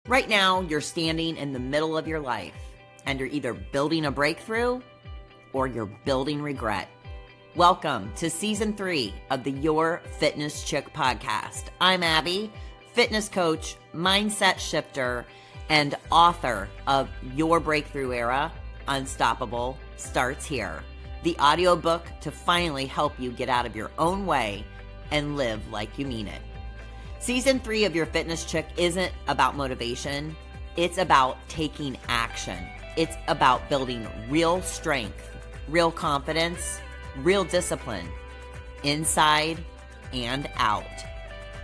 Right now, you're standing in the middle of your life, and you're either building a breakthrough or you're building regret. Welcome to Season 3 of the Your Fitness Chick podcast. I'm Abby, fitness coach, mindset shifter, and author of Your Breakthrough Era, Unstoppable Starts Here, the audiobook to finally help you get out of your own way and live like you mean it. Season 3 of Your Fitness Chick isn't about motivation. It's about taking action. It's about building real strength, real confidence, real discipline, inside and out.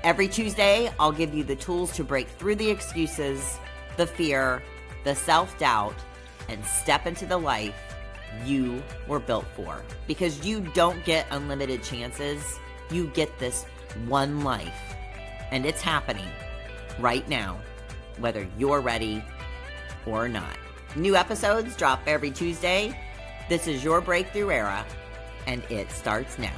Every Tuesday, I'll give you the tools to break through the excuses, the fear, the self-doubt, and step into the life you were built for. Because you don't get unlimited chances. You get this one life. And it's happening right now, whether you're ready or not. New episodes drop every Tuesday. This is Your Breakthrough Era, and it starts now.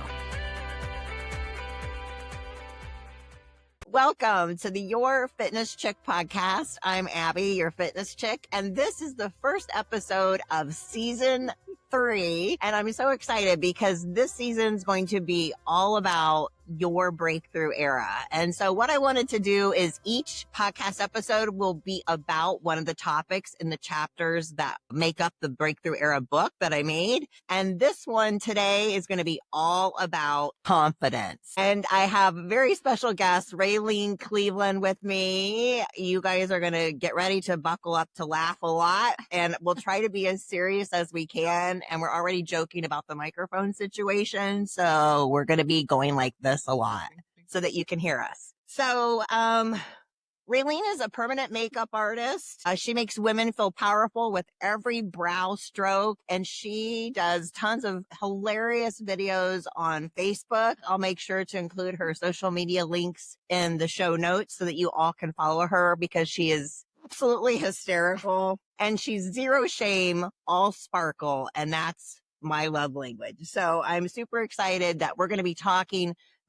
Welcome to the Your Fitness Chick podcast. I'm Abby, your fitness chick, and this is the first episode of Season 3. And I'm so excited because this season is going to be all about your breakthrough era. And so what I wanted to do is each podcast episode will be about one of the topics in the chapters that make up the breakthrough era book that I made. And this one today is going to be all about confidence. And I have very special guest, Raylene Cleveland, with me. You guys are going to get ready to buckle up to laugh a lot, and we'll try to be as serious as we can. And we're already joking about the microphone situation. So we're going to be going like this a lot so that you can hear us. So, Raylene is a permanent makeup artist. She makes women feel powerful with every brow stroke, and she does tons of hilarious videos on Facebook. I'll make sure to include her social media links in the show notes so that you all can follow her because she is absolutely hysterical and she's zero shame, all sparkle, and that's my love language. So I'm super excited that we're going to be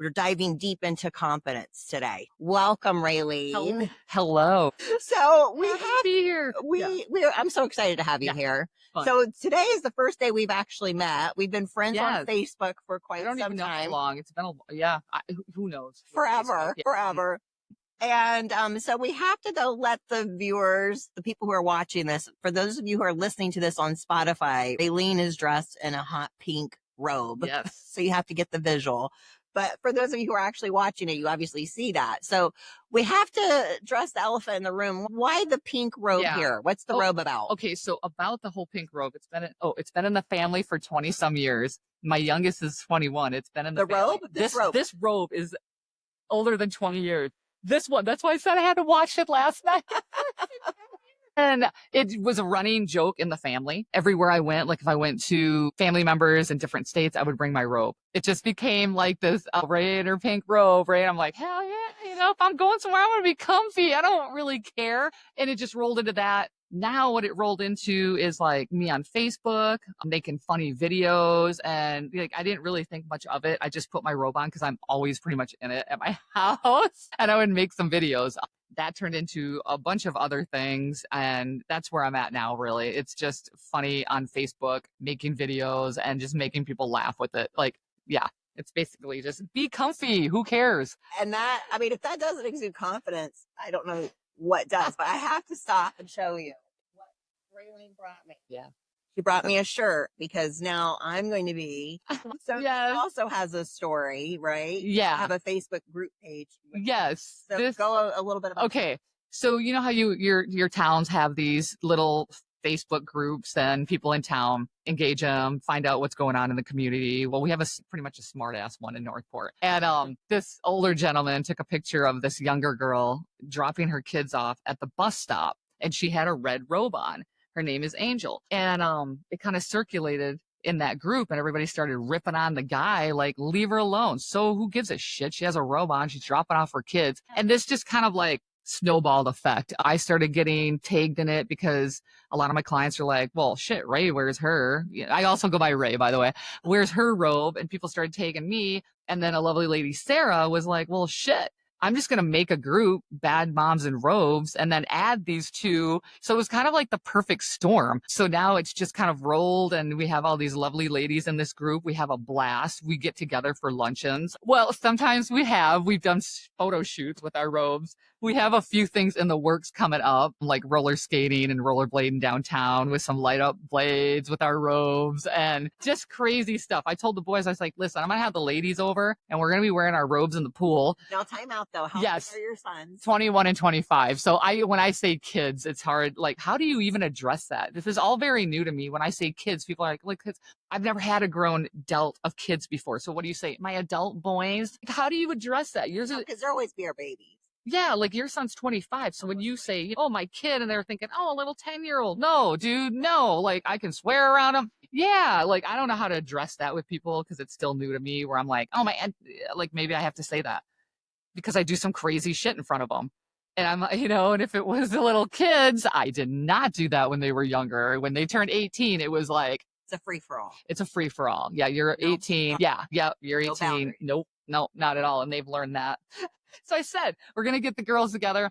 we're diving deep into confidence today. Welcome, Raylene. Hello. So Happy to be here. I'm so excited to have you here. Fun. So today is the first day we've actually met. We've been friends on Facebook for quite some time. I don't even know how long. It's been who knows? Forever. And so we have to though let the viewers, the people who are watching this, for those of you who are listening to this on Spotify, Raylene is dressed in a hot pink robe. Yes. So you have to get the visual. But for those of you who are actually watching it, you obviously see that. So we have to address the elephant in the room. Why the pink robe here? What's the robe about? Okay, so about the whole pink robe, it's been in the family for 20 some years. My youngest is 21. It's been in the family. robe. This robe is older than 20 years. This one, that's why I said I had to watch it last night. And it was a running joke in the family. Everywhere I went, like if I went to family members in different states, I would bring my robe. It just became like this red or pink robe, right? I'm like, hell yeah, if I'm going somewhere, I want to be comfy. I don't really care. And it just rolled into that. Now what it rolled into is like me on Facebook, I'm making funny videos, and like I didn't really think much of it. I just put my robe on because I'm always pretty much in it at my house, and I would make some videos. That turned into a bunch of other things, and that's where I'm at now, really. It's just funny on Facebook, making videos and just making people laugh with it. Like, yeah, it's basically just be comfy. Who cares? And that, I mean, if that doesn't exude confidence, I don't know what does, but I have to stop and show you what Raylene brought me. Yeah. She brought me a shirt because now I'm going to be, so She also has a story, right? Yeah. I have a Facebook group page. Yes. So go a little bit about Okay. So you know how your towns have these little Facebook groups and people in town engage them, find out what's going on in the community. Well, we have pretty much a smart ass one in Northport. And this older gentleman took a picture of this younger girl dropping her kids off at the bus stop, and she had a red robe on. Her name is Angel. And it kind of circulated in that group, and everybody started ripping on the guy, like, leave her alone. So who gives a shit? She has a robe on. She's dropping off her kids. And this just kind of like snowballed effect. I started getting tagged in it because a lot of my clients are like, well, shit, Ray wears her. I also go by Ray, by the way. Where's her robe? And people started tagging me. And then a lovely lady, Sarah, was like, well, shit, I'm just going to make a group, Bad Moms in Robes, and then add these two. So it was kind of like the perfect storm. So now it's just kind of rolled, and we have all these lovely ladies in this group. We have a blast. We get together for luncheons. Well, sometimes we've done photo shoots with our robes. We have a few things in the works coming up, like roller skating and rollerblading downtown with some light up blades with our robes and just crazy stuff. I told the boys, I was like, listen, I'm going to have the ladies over and we're going to be wearing our robes in the pool. Now, time out though. How Yes. old are your sons? 21 and 25. So when I say kids, it's hard. Like, how do you even address that? This is all very new to me. When I say kids, people are like, kids. I've never had a grown adult of kids before. So what do you say? My adult boys? How do you address that? Yours is, Because they'll always be our babies. yeah, like your son's 25. So when you say, oh, my kid, and they're thinking, oh, a little 10-year-old. No, dude, no. Like, I can swear around them. Yeah, like, I don't know how to address that with people because it's still new to me where I'm like, oh, like, maybe I have to say that because I do some crazy shit in front of them. And I'm, and if it was the little kids, I did not do that when they were younger. When they turned 18, it was like, it's a free for all. It's a free for all. Yeah, you're 18. Yeah, you're 18. Boundaries. Nope, not at all. And they've learned that. So I said, we're going to get the girls together,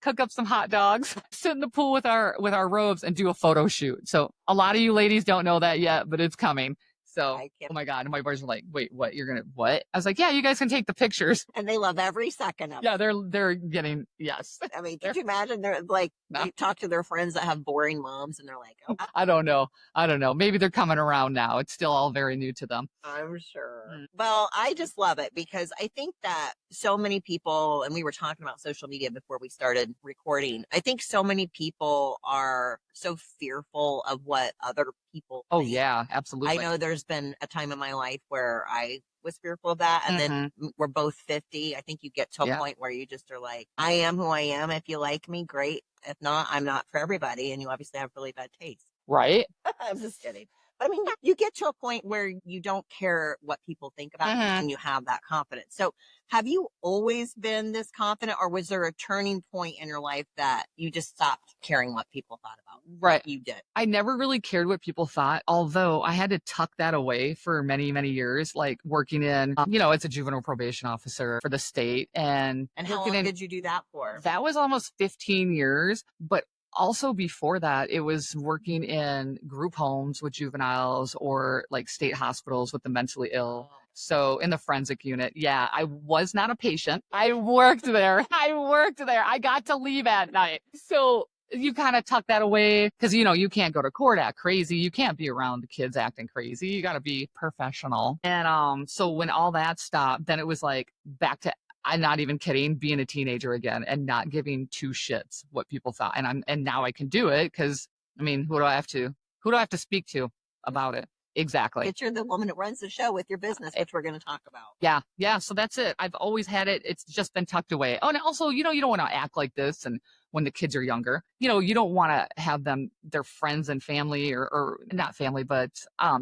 cook up some hot dogs, sit in the pool with our robes and do a photo shoot. So a lot of you ladies don't know that yet, but it's coming. So, oh my God. And my boys were like, wait, what? You're going to, what? I was like, yeah, you guys can take the pictures. And they love every second of it. Yeah, they're getting, yes. I mean, could you imagine they're like, they talk to their friends that have boring moms and they're like, oh. I don't know. Maybe they're coming around now. It's still all very new to them. I'm sure. Well, I just love it because I think that so many people, and we were talking about social media before we started recording. I think so many people are so fearful of what other people think. Oh yeah, absolutely. I know there's been a time in my life where I was fearful of that. And then we're both 50. I think you get to a point where you just are like, I am who I am. If you like me, great. If not, I'm not for everybody. And you obviously have really bad taste. Right. I'm just kidding. But I mean, you get to a point where you don't care what people think about you and you have that confidence. So have you always been this confident or was there a turning point in your life that you just stopped caring what people thought about? Right. You did. I never really cared what people thought, although I had to tuck that away for many, many years, like working in, as a juvenile probation officer for the state. And how long did you do that for? That was almost 15 years, but also before that, it was working in group homes with juveniles or like state hospitals with the mentally ill. So in the forensic unit, yeah, I was not a patient. I worked there. I got to leave at night. So you kind of tuck that away because, you can't go to court act crazy. You can't be around the kids acting crazy. You got to be professional. And so when all that stopped, then it was like back to, I'm not even kidding, being a teenager again and not giving two shits what people thought. And now I can do it because, who do I have to speak to about it? Exactly. But you're the woman that runs the show with your business, which we're going to talk about. Yeah. So that's it. I've always had it. It's just been tucked away. Oh, and also, you don't want to act like this. And when the kids are younger, you don't want to have their friends and family or not family, but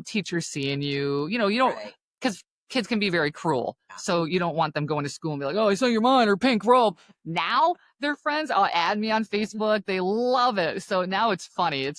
teachers seeing you, you don't, because kids can be very cruel. So you don't want them going to school and be like, oh, I saw your mom in her pink robe. Now they're friends. Oh, add me on Facebook. They love it. So now it's funny.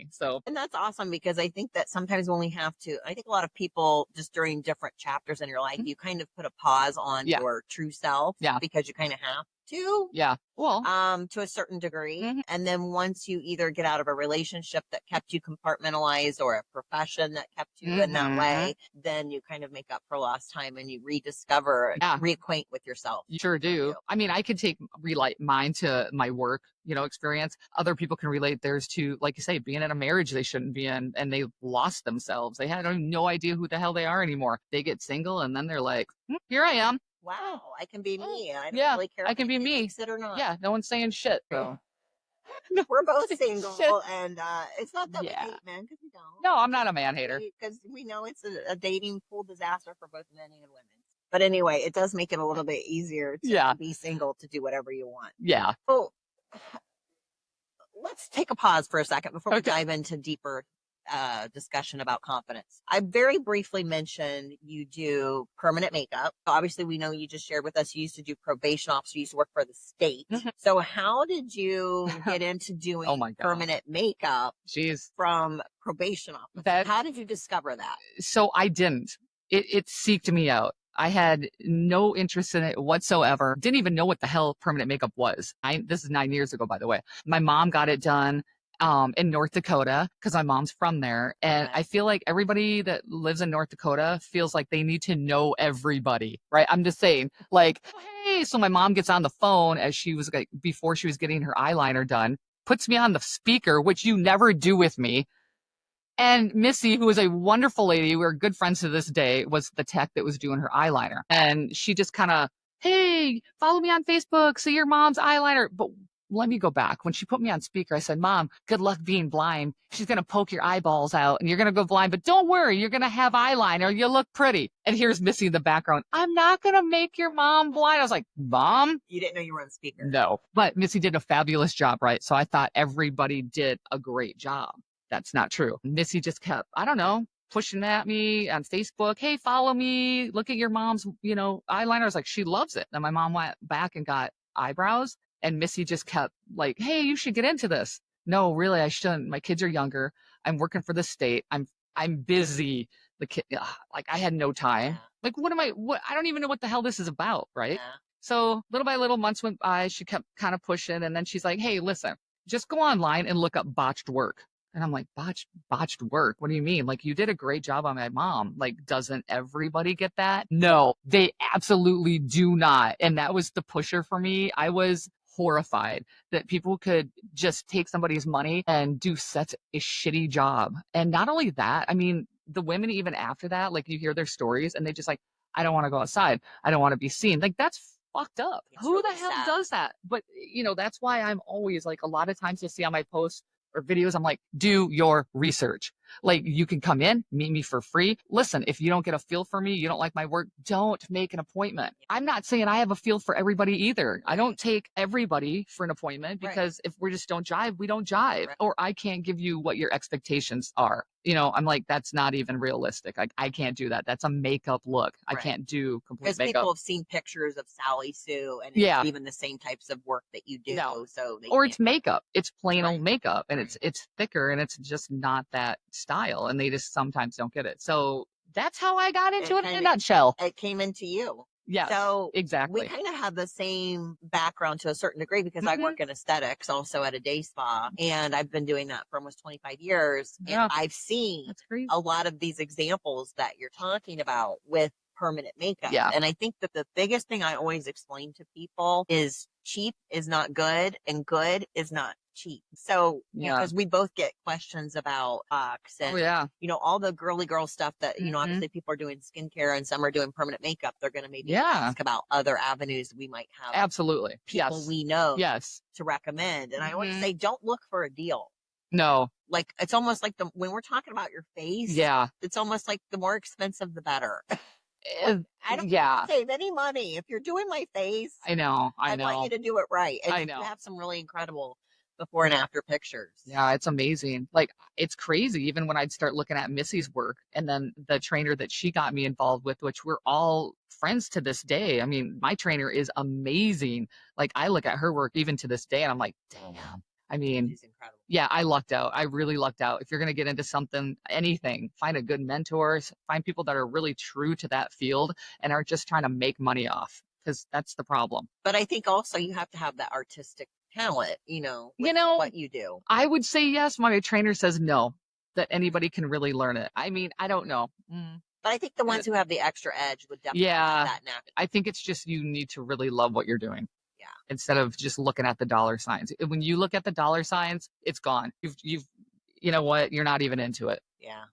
So. And that's awesome because I think that sometimes when we have to, I think a lot of people just during different chapters in your life, you kind of put a pause on your true self because you kind of have to. Yeah. Well, to a certain degree. And then once you either get out of a relationship that kept you compartmentalized or a profession that kept you in that way, then you kind of make up for lost time and you rediscover, reacquaint with yourself. You sure do. I could relate mine to my work, experience. Other people can relate theirs to, like you say, being in a marriage they shouldn't be in and they lost themselves. They had no idea who the hell they are anymore. They get single and then they're like, here I am. Wow, I can be me. I don't really care I can be me. It or not. Yeah, no one's saying shit. So. We're both single, and it's not that we hate men, because we don't. No, I'm not a man hater. Because we know it's a dating pool disaster for both men and women. But anyway, it does make it a little bit easier to be single, to do whatever you want. Yeah. Well, let's take a pause for a second before we dive into deeper discussion about confidence. I very briefly mentioned you do permanent makeup. Obviously, we know you just shared with us you used to do probation officer, you used to work for the state. So how did you get into doing permanent makeup from probation officer? How did you discover that? So I didn't. It seeked me out. I had no interest in it whatsoever. Didn't even know what the hell permanent makeup was. This is 9 years ago, by the way. My mom got it done in North Dakota because my mom's from there. And I feel like everybody that lives in North Dakota feels like they need to know everybody, right? I'm just saying, like, hey, so my mom gets on the phone as she was like, before she was getting her eyeliner done, puts me on the speaker, which you never do with me. And Missy, who is a wonderful lady, we're good friends to this day, was the tech that was doing her eyeliner. And she just kind of, hey, follow me on Facebook, see your mom's eyeliner. But let me go back. When she put me on speaker, I said, Mom, good luck being blind. She's going to poke your eyeballs out and you're going to go blind. But don't worry, you're going to have eyeliner. You look pretty. And here's Missy in the background. I'm not going to make your mom blind. I was like, Mom? You didn't know you were on speaker. No. But Missy did a fabulous job, right? So I thought everybody did a great job. That's not true. Missy just kept, I don't know, pushing at me on Facebook. Hey, follow me. Look at your mom's, eyeliner. I was like, she loves it. Then my mom went back and got eyebrows, and Missy just kept like, hey, you should get into this. No, really, I shouldn't. My kids are younger. I'm working for the state. I'm busy. The kid, like I had no time. Like, I don't even know what the hell this is about, right? Yeah. So little by little, months went by. She kept kind of pushing, and then she's like, hey, listen, just go online and look up botched work. And I'm like, botched work? What do you mean? Like, you did a great job on my mom. Like, doesn't everybody get that? No, they absolutely do not. And that was the pusher for me. I was horrified that people could just take somebody's money and do such a shitty job. And not only that, I mean, the women even after that, like you hear their stories and they just like, I don't want to go outside. I don't want to be seen. Like, that's fucked up. It's Who really the hell sad. does that? But, that's why I'm always like, a lot of times you'll see on my posts or videos, I'm like, do your research. Like, you can come in, meet me for free. Listen, if you don't get a feel for me, you don't like my work, don't make an appointment. I'm not saying I have a feel for everybody either. I don't take everybody for an appointment because if we just don't jive, we don't jive. Or I can't give you what your expectations are. I'm like, that's not even realistic. I can't do that. That's a makeup look. I can't do complete Because makeup. people have seen pictures of Sally Sue and it's even the same types of work that you do. No. So Or it's makeup. It's plain old makeup and it's thicker and it's just not that style. And they just sometimes don't get it. So that's how I got into it in a nutshell. It came into you. Yes, so exactly. We kind of have the same background to a certain degree because I work in aesthetics also at a day spa, and I've been doing that for almost 25 years. And I've seen a lot of these examples that you're talking about with permanent makeup. Yeah. And I think that the biggest thing I always explain to people is cheap is not good and good is not cheap. So, because we both get questions about and, all the girly girl stuff that, obviously people are doing skincare and some are doing permanent makeup. They're going to maybe ask about other avenues we might have. Absolutely. People we know to recommend. And I always say, don't look for a deal. No. Like, it's almost like when we're talking about your face, it's almost like the more expensive, the better. I don't save any money. If you're doing my face, I know. I want you to do it right. And I know. you have some really incredible before and after pictures. Yeah, it's amazing. Like, it's crazy. Even when I'd start looking at Missy's work and then the trainer that she got me involved with, which we're all friends to this day. I mean, my trainer is amazing. Like, I look at her work even to this day and I'm like, damn. I mean, she's incredible. Yeah, I lucked out. I really lucked out. If you're going to get into something, anything, find a good mentor, find people that are really true to that field and aren't just trying to make money off, because that's the problem. But I think also you have to have that artistic talent, what you do. I would say yes. My trainer says no, that anybody can really learn it. I mean, I don't know. But I think the ones who have the extra edge would definitely have that knack. I think it's just you need to really love what you're doing. Yeah. Instead of just looking at the dollar signs. When you look at the dollar signs, it's gone. You've you know what? You're not even into it. Yeah.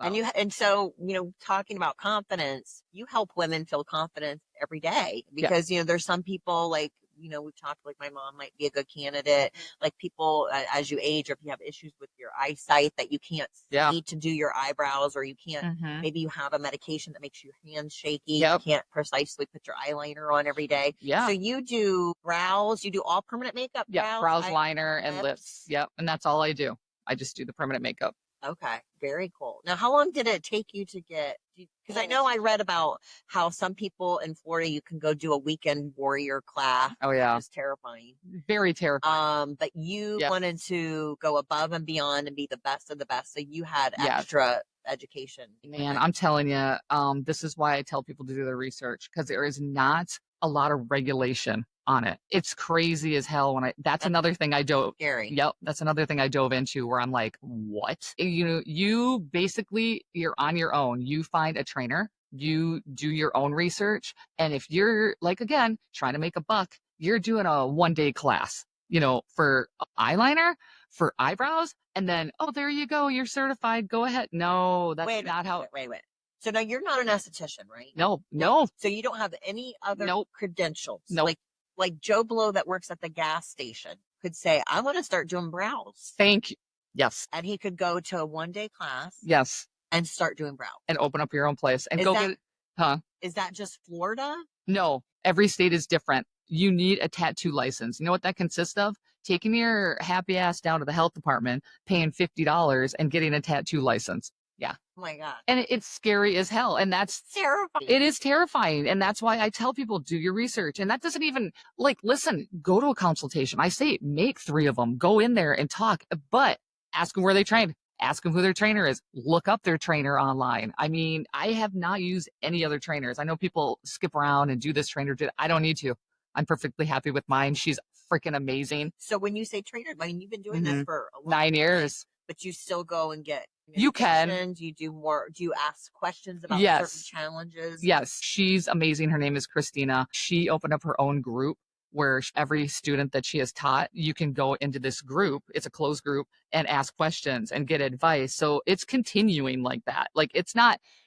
So. And talking about confidence, you help women feel confident every day because, there's some people like, we've talked like my mom might be a good candidate. Like people, as you age, or if you have issues with your eyesight that you can't see to do your eyebrows, or you can't, maybe you have a medication that makes your hands shaky. You can't precisely put your eyeliner on every day. Yeah. So you do brows, you do all permanent makeup. Yeah. Brows, liner, and lips. Yep. And that's all I do. I just do the permanent makeup. Okay, very cool. Now, how long did it take you to get? Because I know I read about how some people in Florida you can go do a weekend warrior class. Oh yeah, Which is terrifying. very terrifying. But you Yep. wanted to go above and beyond and be the best of the best, so you had Yes. extra education. Man, I'm telling you, this is why I tell people to do their research because there is not a lot of regulation on it. It's crazy as hell that's another thing I dove. Scary. Yep, that's another thing I dove into where I'm like, what? You basically you're on your own. You find a trainer, you do your own research, and if you're like again trying to make a buck, you're doing a 1 day class, for eyeliner, for eyebrows, and then oh, there you go, you're certified. Go ahead. No, that's Wait, not how. wait. So now you're not an esthetician, right? No. So you don't have any other Nope. credentials. Nope. Like Joe Blow that works at the gas station could say, I want to start doing brows. Thank you. Yes. And he could go to a 1 day class. Yes. And start doing brows. And open up your own place and Is that just Florida? No, every state is different. You need a tattoo license. You know what that consists of? Taking your happy ass down to the health department, paying $50 and getting a tattoo license. Yeah. Oh my God. And it's scary as hell. And that's terrifying. It is terrifying. And that's why I tell people, do your research. And that doesn't even listen, go to a consultation. I say make 3 of them, go in there and talk, but ask them where they trained. Ask them who their trainer is. Look up their trainer online. I mean, I have not used any other trainers. I know people skip around and do this trainer. I don't need to. I'm perfectly happy with mine. She's freaking amazing. So when you say trainer, I mean, you've been doing this for a long 9 years. But you still go and get you can. You do more. Do you ask questions about certain challenges? Yes. She's amazing. Her name is Christina. She opened up her own group where every student that she has taught, you can go into this group. It's a closed group and ask questions and get advice. So it's continuing like that. Like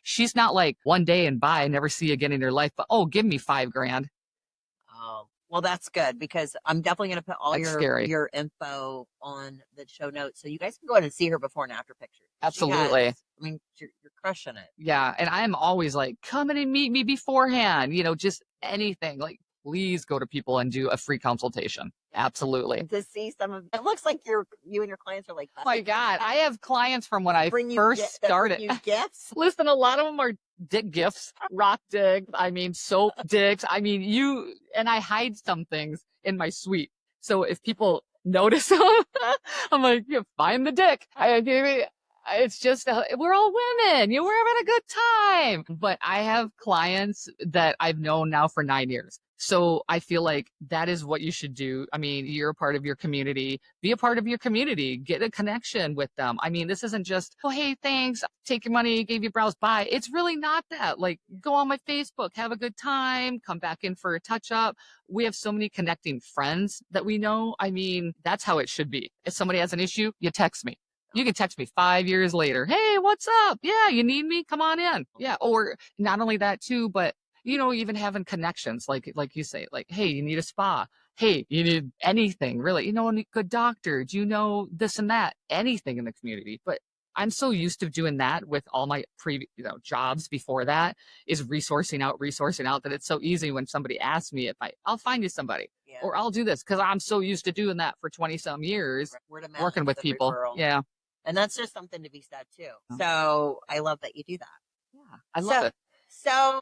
she's not like 1 day and bye, never see you again in your life, but oh, give me $5,000. Oh, well, that's good because I'm definitely going to put all your info on the show notes. So you guys can go ahead and see her before and after pictures. Absolutely. I mean, you're crushing it. Yeah. And I'm always like, come in and meet me beforehand, just anything. Like, please go to people and do a free consultation. Absolutely. To see some of it looks like you and your clients are like, oh my God. I have clients from when I first started. Bring you gifts. Listen, a lot of them are dick gifts, rock dicks. I mean, soap dicks. I mean, and I hide some things in my suite. So if people notice them, I'm like, find the dick. It's just, we're all women. We're having a good time. But I have clients that I've known now for 9 years. So I feel like that is what you should do. I mean, you're a part of your community. Be a part of your community. Get a connection with them. I mean, this isn't just, oh, hey, thanks. Take your money, gave you brows, bye. It's really not that. Like, go on my Facebook, have a good time, come back in for a touch up. We have so many connecting friends that we know. I mean, that's how it should be. If somebody has an issue, you text me. You can text me 5 years later. Hey, what's up? Yeah, you need me? Come on in. Yeah. Or not only that too, but even having connections, like you say, like, hey, you need a spa. Hey, you need anything really, a good doctor. Do you know this and that? Anything in the community. But I'm so used to doing that with all my previous, jobs before that is resourcing out that it's so easy when somebody asks me if I'll find you somebody or I'll do this because I'm so used to doing that for 20 some years, working with people. Referral. Yeah. And that's just something to be said too. So I love that you do that. Yeah, I love it. So,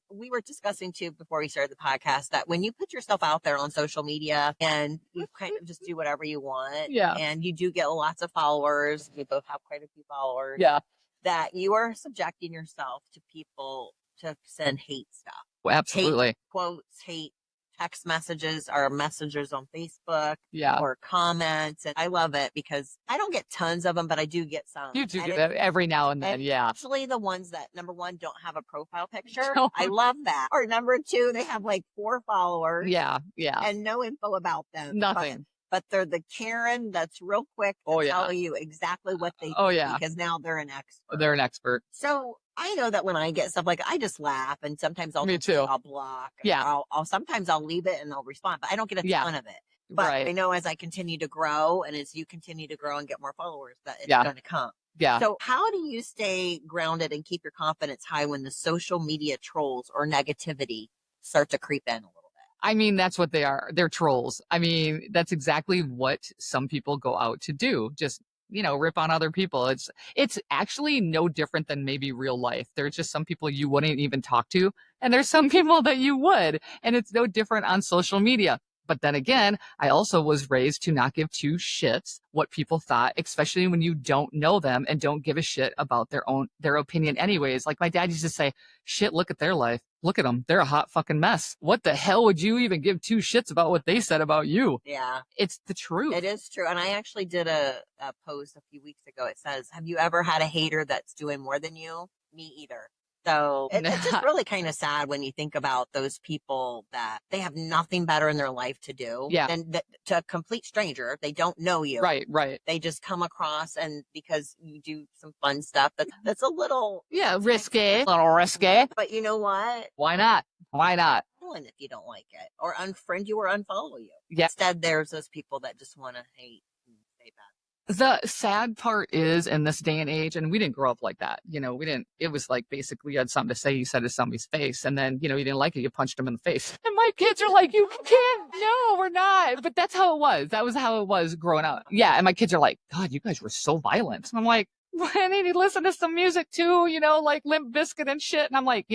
we were discussing too before we started the podcast that when you put yourself out there on social media and you kind of just do whatever you want, and you do get lots of followers, we both have quite a few followers, that you are subjecting yourself to people to send hate stuff. Well, absolutely. Hate quotes, hate text messages or messages on Facebook or comments. And I love it because I don't get tons of them, but I do get some. You do get that every now and then. Actually, the ones that, number one, don't have a profile picture. I love that. Or number two, they have like 4 followers. Yeah. And no info about them. Nothing. But they're the Karen that's real quick to tell you exactly what they do because now they're an expert. They're an expert. So I know that when I get stuff like I just laugh and sometimes I'll block. Yeah. Sometimes I'll leave it and I'll respond, but I don't get a ton of it. But I know as I continue to grow and as you continue to grow and get more followers that it's going to come. Yeah. So how do you stay grounded and keep your confidence high when the social media trolls or negativity start to creep in a little bit? I mean, that's what they are. They're trolls. I mean, that's exactly what some people go out to do. Just rip on other people. It's actually no different than maybe real life. There's just some people you wouldn't even talk to, and there's some people that you would, and it's no different on social media. But then again, I also was raised to not give two shits what people thought, especially when you don't know them and don't give a shit about their opinion anyways. Like my dad used to say, shit, look at their life. Look at them. They're a hot fucking mess. What the hell would you even give two shits about what they said about you? Yeah. It's the truth. It is true. And I actually did a post a few weeks ago. It says, have you ever had a hater that's doing more than you? Me either. So it's just really kind of sad when you think about those people that they have nothing better in their life to do than to a complete stranger. They don't know you. Right. They just come across, and because you do some fun stuff that's a little risky, a little risky. But you know what? Why not? If you don't like it, or unfriend you or unfollow you. Yeah. Instead, there's those people that just want to hate and say bad. The sad part is in this day and age, and we didn't grow up like that. We didn't, it was like basically you had something to say, you said it to somebody's face, and then, you didn't like it, you punched them in the face. And my kids are like, you can't, no, we're not. But that's how it was. That was how it was growing up. Yeah. And my kids are like, God, you guys were so violent. And I'm like, I need to listen to some music too, like Limp Bizkit and shit. And I'm like,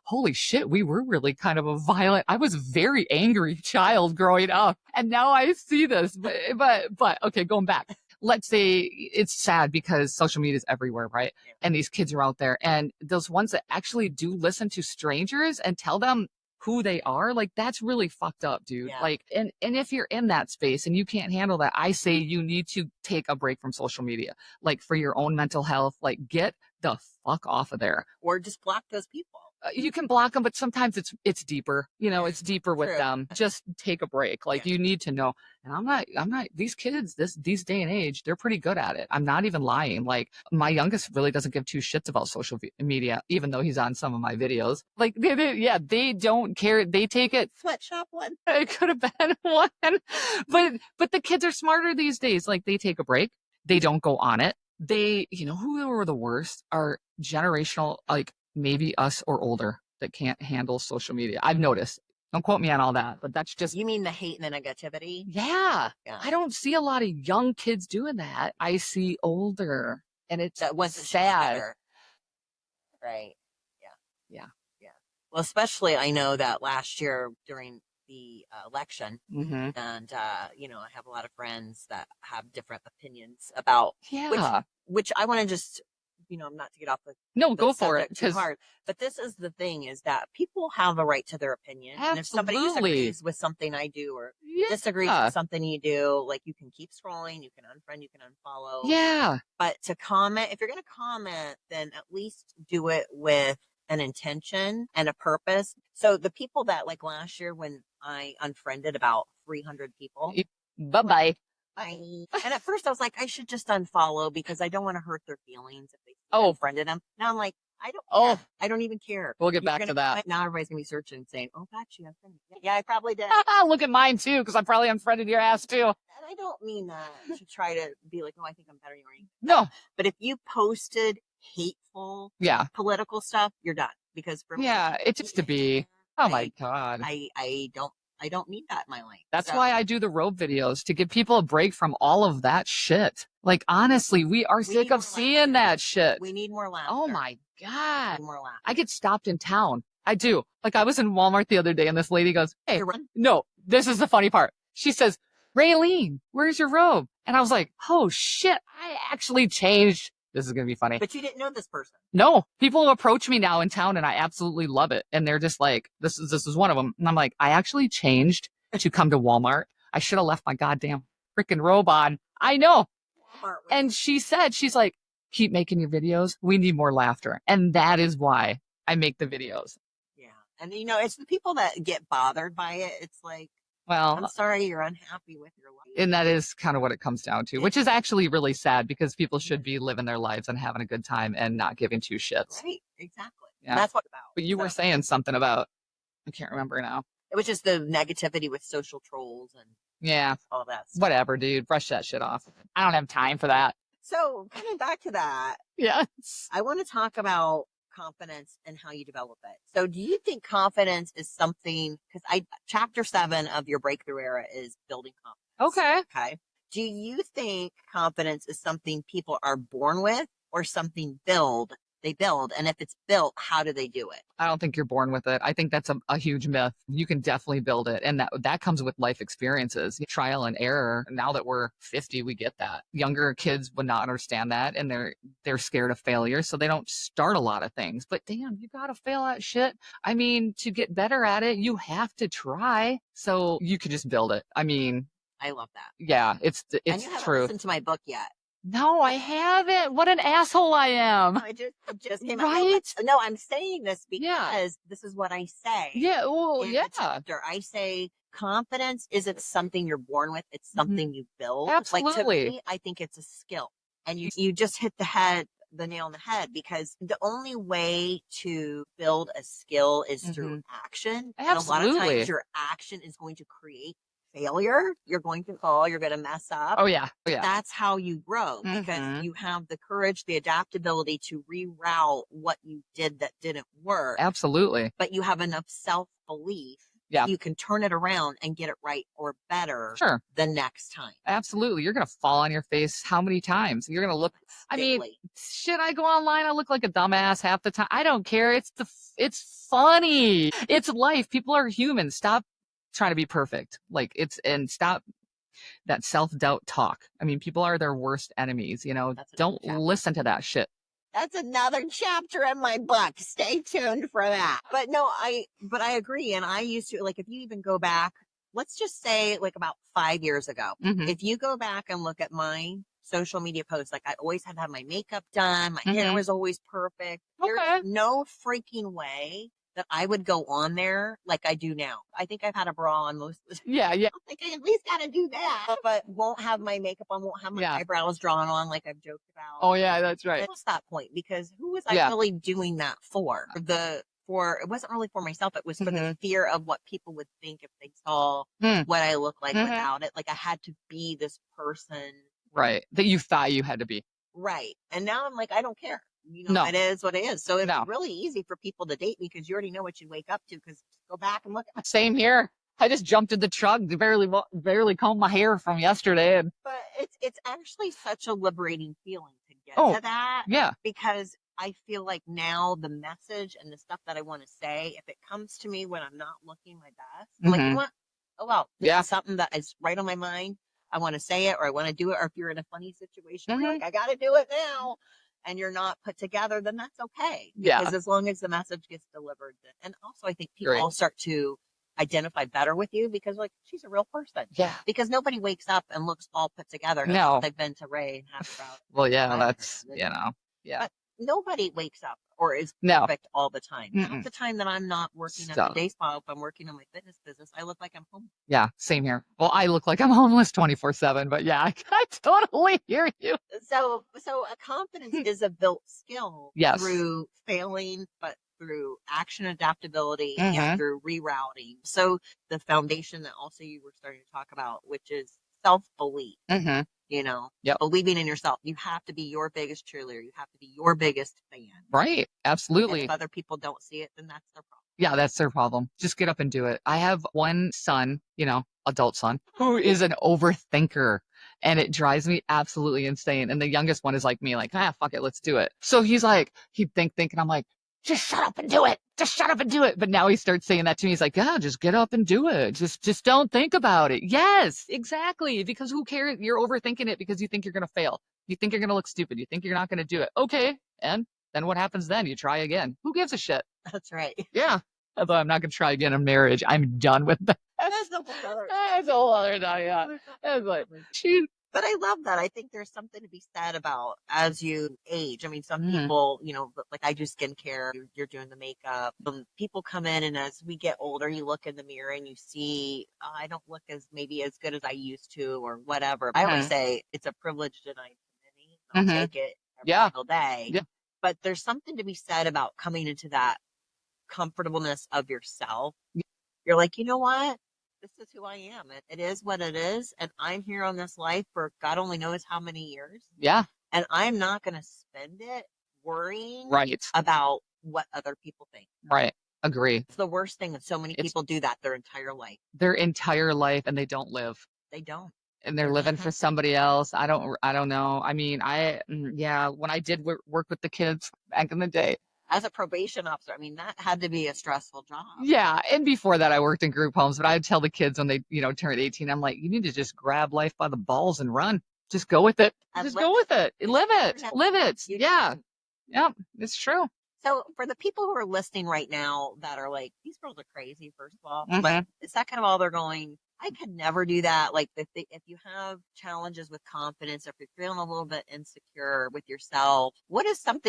holy shit, we were really kind of I was a very angry child growing up. And now I see this, but okay, going back. Let's say it's sad because social media is everywhere, right? And these kids are out there, and those ones that actually do listen to strangers and tell them who they are, like that's really fucked up, dude. Yeah. Like, and if you're in that space and you can't handle that, I say you need to take a break from social media, like for your own mental health, like get the fuck off of there. Or just block those people. You can block them, but sometimes it's deeper, it's deeper with True. them. Just take a break. Like you need to know. And I'm not, these kids, these day and age, they're pretty good at it. I'm not even lying. Like my youngest really doesn't give two shits about social media, even though he's on some of my videos. Like they don't care. They take it. Sweatshop one. It could have been one, but the kids are smarter these days. Like they take a break. They don't go on it. They, who are the worst are generational, like maybe us or older that can't handle social media. I've noticed. Don't quote me on all that, but that's just. You mean the hate and the negativity? Yeah. I don't see a lot of young kids doing that. I see older, and it's sad. Right. Yeah. Well, especially I know that last year during the election, and I have a lot of friends that have different opinions about which I want to just not to get off the go for it too hard, but this is the thing, is that people have a right to their opinion. Absolutely. And if somebody disagrees with something I do or disagrees with something you do, like you can keep scrolling, you can unfriend, you can unfollow. Yeah. But to comment, if you're going to comment, then at least do it with an intention and a purpose. So the people that, like last year when I unfriended about 300 people. Bye-bye. Bye. And at first I was like, I should just unfollow because I don't want to hurt their feelings if they unfriended them. Now I'm like, I don't even care. We'll get back to that. Now everybody's going to be searching and saying, oh, God, you unfriended me. Yeah, I probably did. Look at mine too, because I probably unfriended your ass too. And I don't mean that to try to be like, oh, I think I'm better than you. No. But if you posted hateful political stuff, you're done. Because for it used to be. Oh my God. I don't need that in my life. That's why I do the robe videos, to give people a break from all of that shit. Like, honestly, we are sick of seeing that shit. We need more laughter. Oh my God. More laughter. I get stopped in town. I do. Like, I was in Walmart the other day and this lady goes, hey, no, this is the funny part. She says, Raylene, where's your robe? And I was like, oh shit, I actually changed. This is going to be funny. But you didn't know this person. No, people approach me now in town and I absolutely love it. And they're just like, this is one of them. And I'm like, I actually changed to come to Walmart. I should have left my goddamn freaking robe on. I know. And she's like, keep making your videos. We need more laughter. And that is why I make the videos. Yeah. And it's the people that get bothered by it. It's like, well, I'm sorry you're unhappy with your life. And that is kind of what it comes down to, which is actually really sad because people should be living their lives and having a good time and not giving two shits. Right. Exactly. Yeah. That's what it's about. But you were saying something about, I can't remember now. It was just the negativity with social trolls and all that stuff. Whatever, dude. Brush that shit off. I don't have time for that. So coming back to that. Yes. I want to talk about confidence and how you develop it. So do you think confidence is something, because chapter 7 of your breakthrough era is building confidence. Okay. Okay. Do you think confidence is something people are born with or something they build? And if it's built, how do they do it? I don't think you're born with it. I think that's a huge myth. You can definitely build it. And that comes with life experiences, trial and error. Now that we're 50, we get that. Younger kids would not understand that, and they're scared of failure, so they don't start a lot of things. But damn, you gotta fail at shit. I mean, to get better at it, you have to try. So you could just build it. I mean, I love that. yeah, it's And you haven't true. listened to my book yet. No, I haven't. What an asshole I am. It just came out. Right? No, I'm saying this Yeah. because this is what I say. Yeah. Well, In the yeah. chapter, I say confidence isn't something you're born with; it's something you build. Like to Absolutely. me, I think it's a skill, and you just hit the nail on the head, because the only way to build a skill is through action. And a lot of Absolutely. times your action is going to create failure. You're going to fall, you're going to mess up. Oh, yeah. Oh, yeah. That's how you grow, because you have the courage, the adaptability to reroute what you did that didn't work. Absolutely. But you have enough self-belief Yeah. that you can turn it around and get it right or better Sure. the next time. Absolutely. You're going to fall on your face how many times? You're going to look, I mean, shit, I go online, I look like a dumbass half the time. I don't care. It's funny. It's life. People are human. Stop trying to be perfect. And stop that self-doubt talk. I mean, people are their worst enemies, don't listen to that shit. That's another chapter in my book. Stay tuned for that. But no, I agree. And I used to, like, if you even go back, let's just say like about 5 years ago, if you go back and look at my social media posts, like I always had to have my makeup done. My hair was always perfect. Okay. There's no freaking way that I would go on there like I do now. I think I've had a bra on most of the time. Yeah. I think I at least got to do that, but won't have my makeup on, won't have my eyebrows drawn on like I've joked about. Oh, yeah, that's right. What's that point? Because who was I really doing that for? It wasn't really for myself. It was for the fear of what people would think if they saw what I look like without it. Like I had to be this person. Right. That you thought you had to be. Right. And now I'm like, I don't care. It is what it is. So it's really easy for people to date me because you already know what you wake up to, because go back and look at. Same here. I just jumped in the truck, barely combed my hair from yesterday. But it's actually such a liberating feeling to get to that. Yeah. Because I feel like now the message and the stuff that I want to say, if it comes to me when I'm not looking my best, I'm like, you know what? Oh, well, this is something that is right on my mind. I want to say it, or I want to do it. Or if you're in a funny situation, where you're like, I got to do it now, and you're not put together, then that's okay. Because as long as the message gets delivered. And also I think people start to identify better with you, because like, she's a real person. Yeah. Because nobody wakes up and looks all put together. No. They've been to Ray and happy about. Well, yeah, that's, But nobody wakes up or is perfect all the time. Half the time that I'm not working at the day spa, if I'm working on my fitness business, I look like I'm homeless. Yeah, same here. Well, I look like I'm homeless 24/7, but yeah, I totally hear you. So a confidence is a built skill through failing, but through action, adaptability, and through rerouting. So the foundation that also you were starting to talk about, which is self-belief. Believing in yourself. You have to be your biggest cheerleader. You have to be your biggest fan. Right. Absolutely. And if other people don't see it, then that's their problem. Yeah, that's their problem. Just get up and do it. I have one son, adult son, who is an overthinker, and it drives me absolutely insane. And the youngest one is like me, like, fuck it, let's do it. So he's like, he'd think, and I'm like, just shut up and do it. Just shut up and do it. But now he starts saying that to me. He's like, yeah, just get up and do it. Just don't think about it. Yes, exactly. Because who cares? You're overthinking it because you think you're going to fail. You think you're going to look stupid. You think you're not going to do it. Okay. And then what happens then? You try again. Who gives a shit? That's right. Yeah. Although I'm not going to try again in marriage. I'm done with that. That's a whole other. That's a whole other time. Yeah. It's like, shoot. But I love that. I think there's something to be said about as you age. I mean, some people, like I do skincare, you're doing the makeup. People come in, and as we get older, you look in the mirror and you see, I don't look maybe as good as I used to, or whatever. I always say it's a privilege denied to many. I'll take it every single day. Yeah. But there's something to be said about coming into that comfortableness of yourself. You're like, you know what? This is who I am. It is what it is. And I'm here on this life for God only knows how many years. Yeah. And I'm not going to spend it worrying about what other people think. Right. Agree. It's the worst thing that so many people do that their entire life. Their entire life, and they don't live. They don't. and they're living for somebody else. I don't know. I mean, yeah, when I did work with the kids back in the day. As a probation officer, I mean, that had to be a stressful job. Yeah. And before that, I worked in group homes, but I'd tell the kids when they, turned 18, I'm like, you need to just grab life by the balls and run. Just go with it. Just go with it. Live it. Live it. Yeah. Yep. It's true. So for the people who are listening right now that are like, these girls are crazy, first of all, but is that kind of all they're going? I could never do that. Like if you have challenges with confidence, if you're feeling a little bit insecure with yourself, what is some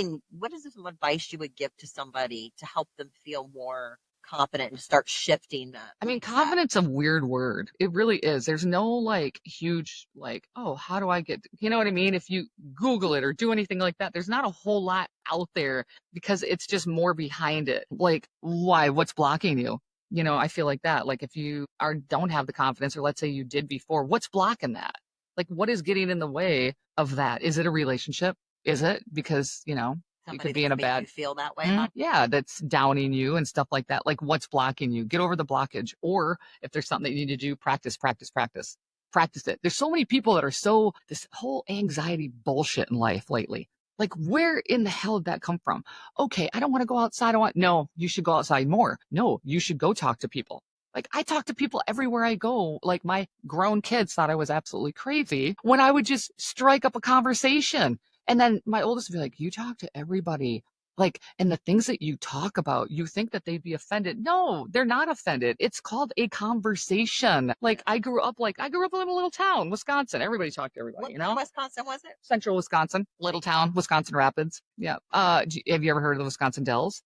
advice you would give to somebody to help them feel more confident and start shifting that? I mean, confidence is a weird word. It really is. There's no like huge, like, oh, how do I get, you know what I mean? If you Google it or do anything like that, there's not a whole lot out there because it's just more behind it. Like, why? What's blocking you? I feel like that. Like if you don't have the confidence, or let's say you did before, what's blocking that? Like what is getting in the way of that? Is it a relationship? Is it because, you could be in a bad feel that way. Yeah, that's downing you and stuff like that. Like what's blocking you? Get over the blockage. Or if there's something that you need to do, practice it. There's so many people that are this whole anxiety bullshit in life lately. Like where in the hell did that come from? Okay, I don't want to go outside. No, you should go outside more. No, you should go talk to people. Like I talk to people everywhere I go. Like my grown kids thought I was absolutely crazy when I would just strike up a conversation. And then my oldest would be like, you talk to everybody. Like, and the things that you talk about, you think that they'd be offended. No, they're not offended. It's called a conversation. Like I grew up in a little town, Wisconsin. Everybody talked to everybody, What Wisconsin was it? Central Wisconsin, little town, Wisconsin Rapids. Yeah. Have you ever heard of the Wisconsin Dells?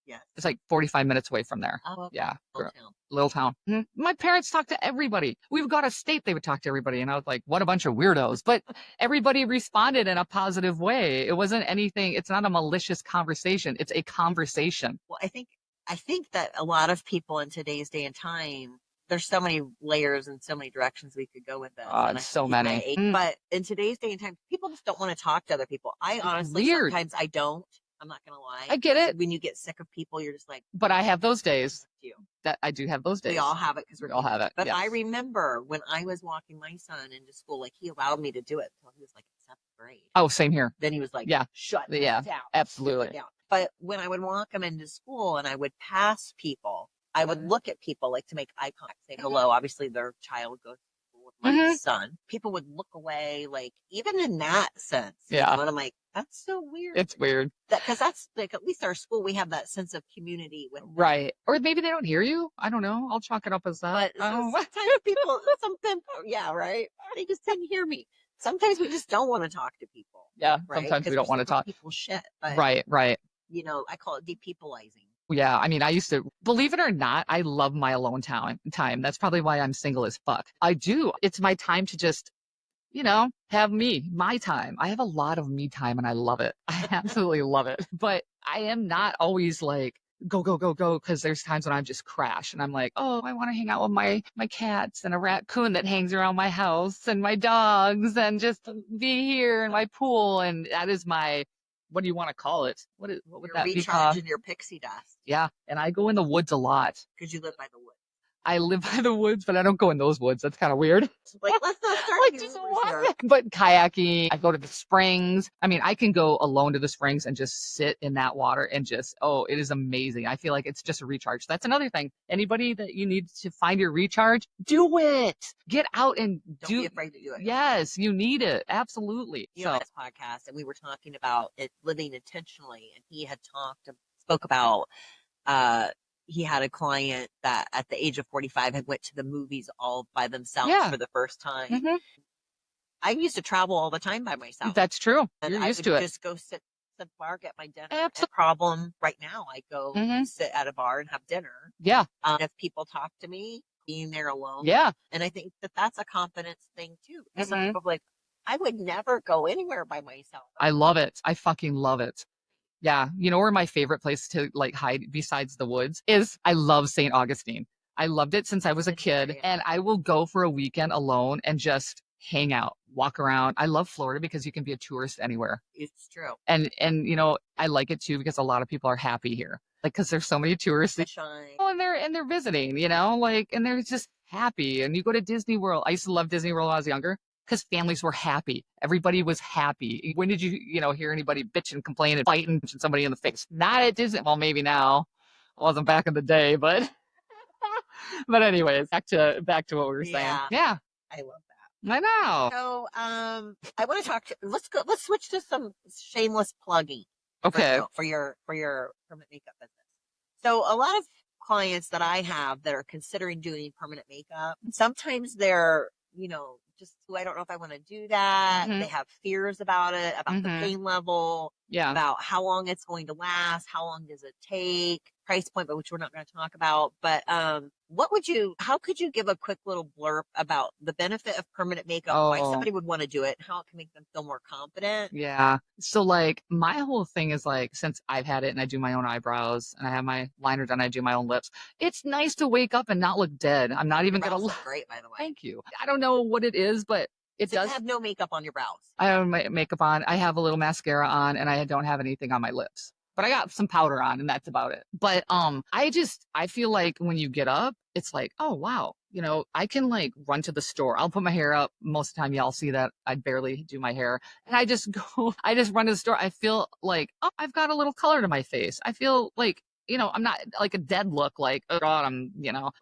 Yeah. It's like 45 minutes away from there. Oh, okay. Yeah. Little town. My parents talked to everybody. We've got a state they would talk to everybody. And I was like, what a bunch of weirdos. But everybody responded in a positive way. It wasn't anything. It's not a malicious conversation. It's a conversation. Well, I think that a lot of people in today's day and time, there's so many layers and so many directions we could go with this. So many. But in today's day and time, people just don't want to talk to other people. I honestly, sometimes I don't. I'm not going to lie. I get it. When you get sick of people, you're just like. But I have those days. That I do have those days. We all have it because we all have it. But yes. I remember when I was walking my son into school, like he allowed me to do it until he was like in 7th grade. Oh, same here. Then he was like, shut down. Absolutely. Down. But when I would walk him into school and I would pass people, I would look at people like to make eye contact, say hello. Obviously, their child goes to school with my son. People would look away, like even in that sense. Yeah. And I'm like, that's so weird. It's weird. Because that's like, at least our school, we have that sense of community with them. Right. Or maybe they don't hear you. I don't know. I'll chalk it up as that. But sometimes people, yeah, right. They just didn't hear me. Sometimes we just don't want to talk to people. Yeah. Right? Sometimes we don't want to talk. People shit. But, right. I call it depeopleizing. Yeah. I mean, I used to, believe it or not, I love my alone time. That's probably why I'm single as fuck. I do. It's my time to just, have my time. I have a lot of me time and I love it. I absolutely love it. But I am not always like, go, because there's times when I just crash and I'm like, oh, I want to hang out with my cats and a raccoon that hangs around my house and my dogs and just be here in my pool. And that is my, what do you want to call it? What would that be called? Recharging your pixie dust. Yeah. And I go in the woods a lot. Because you live by the woods. I live by the woods, but I don't go in those woods. That's kind of weird. Like, let's not start But kayaking, I go to the springs. I mean, I can go alone to the springs and just sit in that water and just, it is amazing. I feel like it's just a recharge. That's another thing. Anybody that you need to find your recharge, do it. Get out and don't be afraid to do it. Yes, you need it. Absolutely. This podcast, and we were talking about it living intentionally, and he had spoke about, he had a client that at the age of 45 had went to the movies all by themselves for the first time. Mm-hmm. I used to travel all the time by myself. That's true. And You're I used would to it. just go sit at the bar, get my dinner. Absolutely. The problem right now, I go sit at a bar and have dinner. Yeah. If people talk to me, being there alone. Yeah. And I think that that's a confidence thing too. Some people are like, I would never go anywhere by myself. I love it. I fucking love it. Yeah. You know where my favorite place to like hide besides the woods is? I love St. Augustine. I loved it since I was a kid, and I will go for a weekend alone and just hang out, walk around. I love Florida because you can be a tourist anywhere. It's true. And I like it too because a lot of people are happy here. Like, because there's so many tourists and they're visiting, like, and they're just happy. And you go to Disney World. I used to love Disney World when I was younger because families were happy. Everybody was happy. When did you, hear anybody bitch and complain and fight and punch somebody in the face? Not at Disney. Well, maybe now. It wasn't back in the day, but but anyways, back to what we were saying. Yeah. I love that. I know. So, I want to let's switch to some shameless plugging. Okay. For your permanent makeup business. So a lot of clients that I have that are considering doing permanent makeup, sometimes they're, just, I don't know if I want to do that. Mhm. They have fears about it, about the pain level, Yeah. about how long it's going to last, how long does it take, price point, but which we're not going to talk about. But how could you give a quick little blurb about the benefit of permanent makeup, why somebody would want to do it, and how it can make them feel more confident? Yeah. So like my whole thing is like, since I've had it and I do my own eyebrows and I have my liner done, I do my own lips. It's nice to wake up and not look dead. I'm not even going to look great, by the way. Thank you. I don't know what it is, but it does. You have no makeup on your brows. I have my makeup on. I have a little mascara on and I don't have anything on my lips. But I got some powder on and that's about it. But I feel like when you get up, it's like, oh wow, I can like run to the store. I'll put my hair up. Most of the time y'all see that I barely do my hair. And I just run to the store. I feel like, oh, I've got a little color to my face. I feel like, I'm not like a dead look, like, oh God,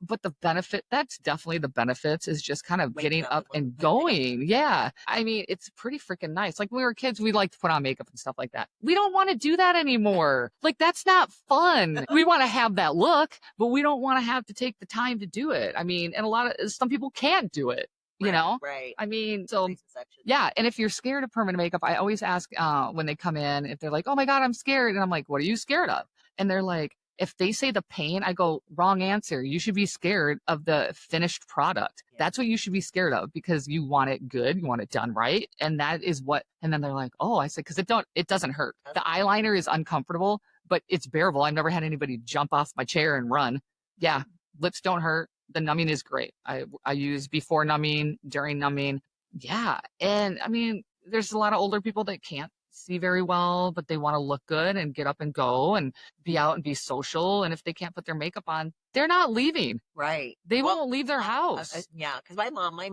but that's definitely the benefits is just kind of getting up and going. Yeah. I mean, it's pretty freaking nice. Like when we were kids, we liked to put on makeup and stuff like that. We don't want to do that anymore. Like that's not fun. We want to have that look, but we don't want to have to take the time to do it. I mean, and some people can't do it. Right. I mean, so yeah. And if you're scared of permanent makeup, I always ask when they come in, if they're like, oh my God, I'm scared. And I'm like, what are you scared of? And they're like, if they say the pain, I go, wrong answer. You should be scared of the finished product. Yeah. That's what you should be scared of because you want it good. You want it done right. And that is and then they're like, oh, I said, because it doesn't hurt. The eyeliner is uncomfortable, but it's bearable. I've never had anybody jump off my chair and run. Yeah. Lips don't hurt. The numbing is great. I use before numbing, during numbing. Yeah. And I mean, there's a lot of older people that can't see very well, but they want to look good and get up and go and be out and be social. And if they can't put their makeup on, they're not leaving. Right. They won't leave their house. Yeah. Because my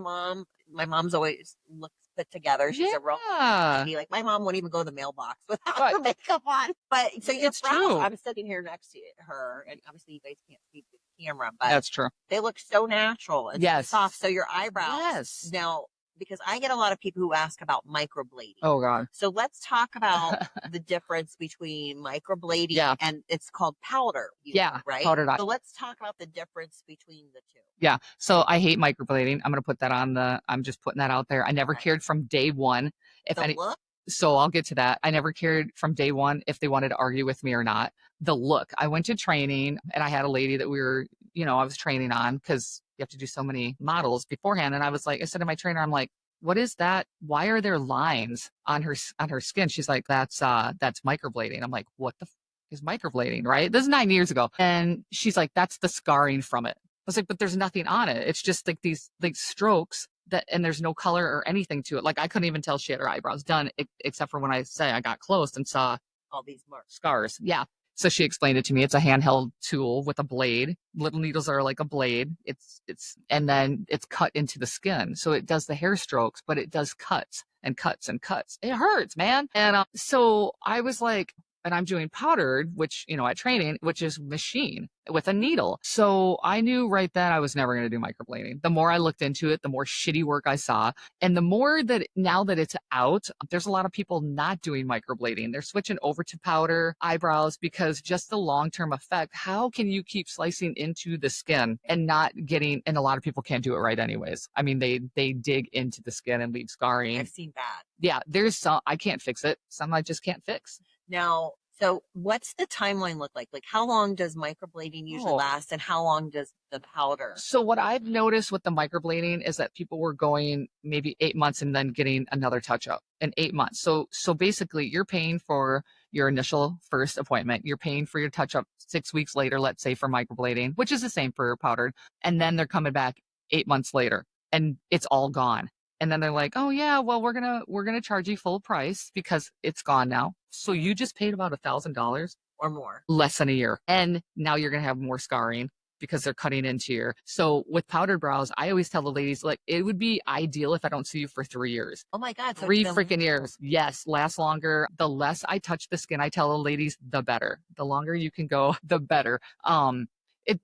mom's always looks put together. She's a real lady. Like my mom wouldn't even go to the mailbox without her makeup on. But so it's true. I'm sitting here next to her, and obviously you guys can't see the camera, but that's true. They look so natural and soft. So your eyebrows. Yes. Now, because I get a lot of people who ask about microblading. Oh God. So let's talk about the difference between microblading and it's called powder. Right? Powdered eye. So let's talk about the difference between the two. Yeah. So I hate microblading. I'm going to put that I'm just putting that out there. I never cared from day one. So I'll get to that. I never cared from day one if they wanted to argue with me or not. The look. I went to training and I had a lady that I was training on because you have to do so many models beforehand. And I said to my trainer, I'm like, what is that? Why are there lines on her skin? She's like, that's microblading. I'm like, what the is microblading, right? This is 9 years ago. And she's like, that's the scarring from it. I was like, but there's nothing on it. It's just like these like strokes and there's no color or anything to it. Like I couldn't even tell she had her eyebrows done except for when I got close and saw all these marks. Scars. Yeah. So she explained it to me. It's a handheld tool with a blade. Little needles are like a blade. And then it's cut into the skin. So it does the hair strokes, but it does cuts and cuts and cuts. It hurts, man. And so I was like, and I'm doing powdered, which, at training, which is machine with a needle. So I knew right then I was never going to do microblading. The more I looked into it, the more shitty work I saw. And the more that now that it's out, there's a lot of people not doing microblading. They're switching over to powder eyebrows because just the long-term effect, how can you keep slicing into the skin and not getting, and a lot of people can't do it right anyways. I mean, they dig into the skin and leave scarring. I've seen that. Yeah, there's some, I can't fix it. Some I just can't fix. Now, so what's the timeline look like? Like how long does microblading usually last and how long does the powder? So what I've noticed with the microblading is that people were going maybe 8 months and then getting another touch up in 8 months. So basically you're paying for your initial first appointment. You're paying for your touch up 6 weeks later, let's say for microblading, which is the same for powdered. And then they're coming back 8 months later and it's all gone. And then they're like, oh yeah, well, we're gonna charge you full price because it's gone now. So you just paid about $1,000 or more, less than a year. And now you're gonna have more scarring because they're cutting into your. So with powdered brows, I always tell the ladies, like, it would be ideal if I don't see you for 3 years. Oh my God. So 3 freaking years. Yes, last longer. The less I touch the skin, I tell the ladies, the better. The longer you can go, the better.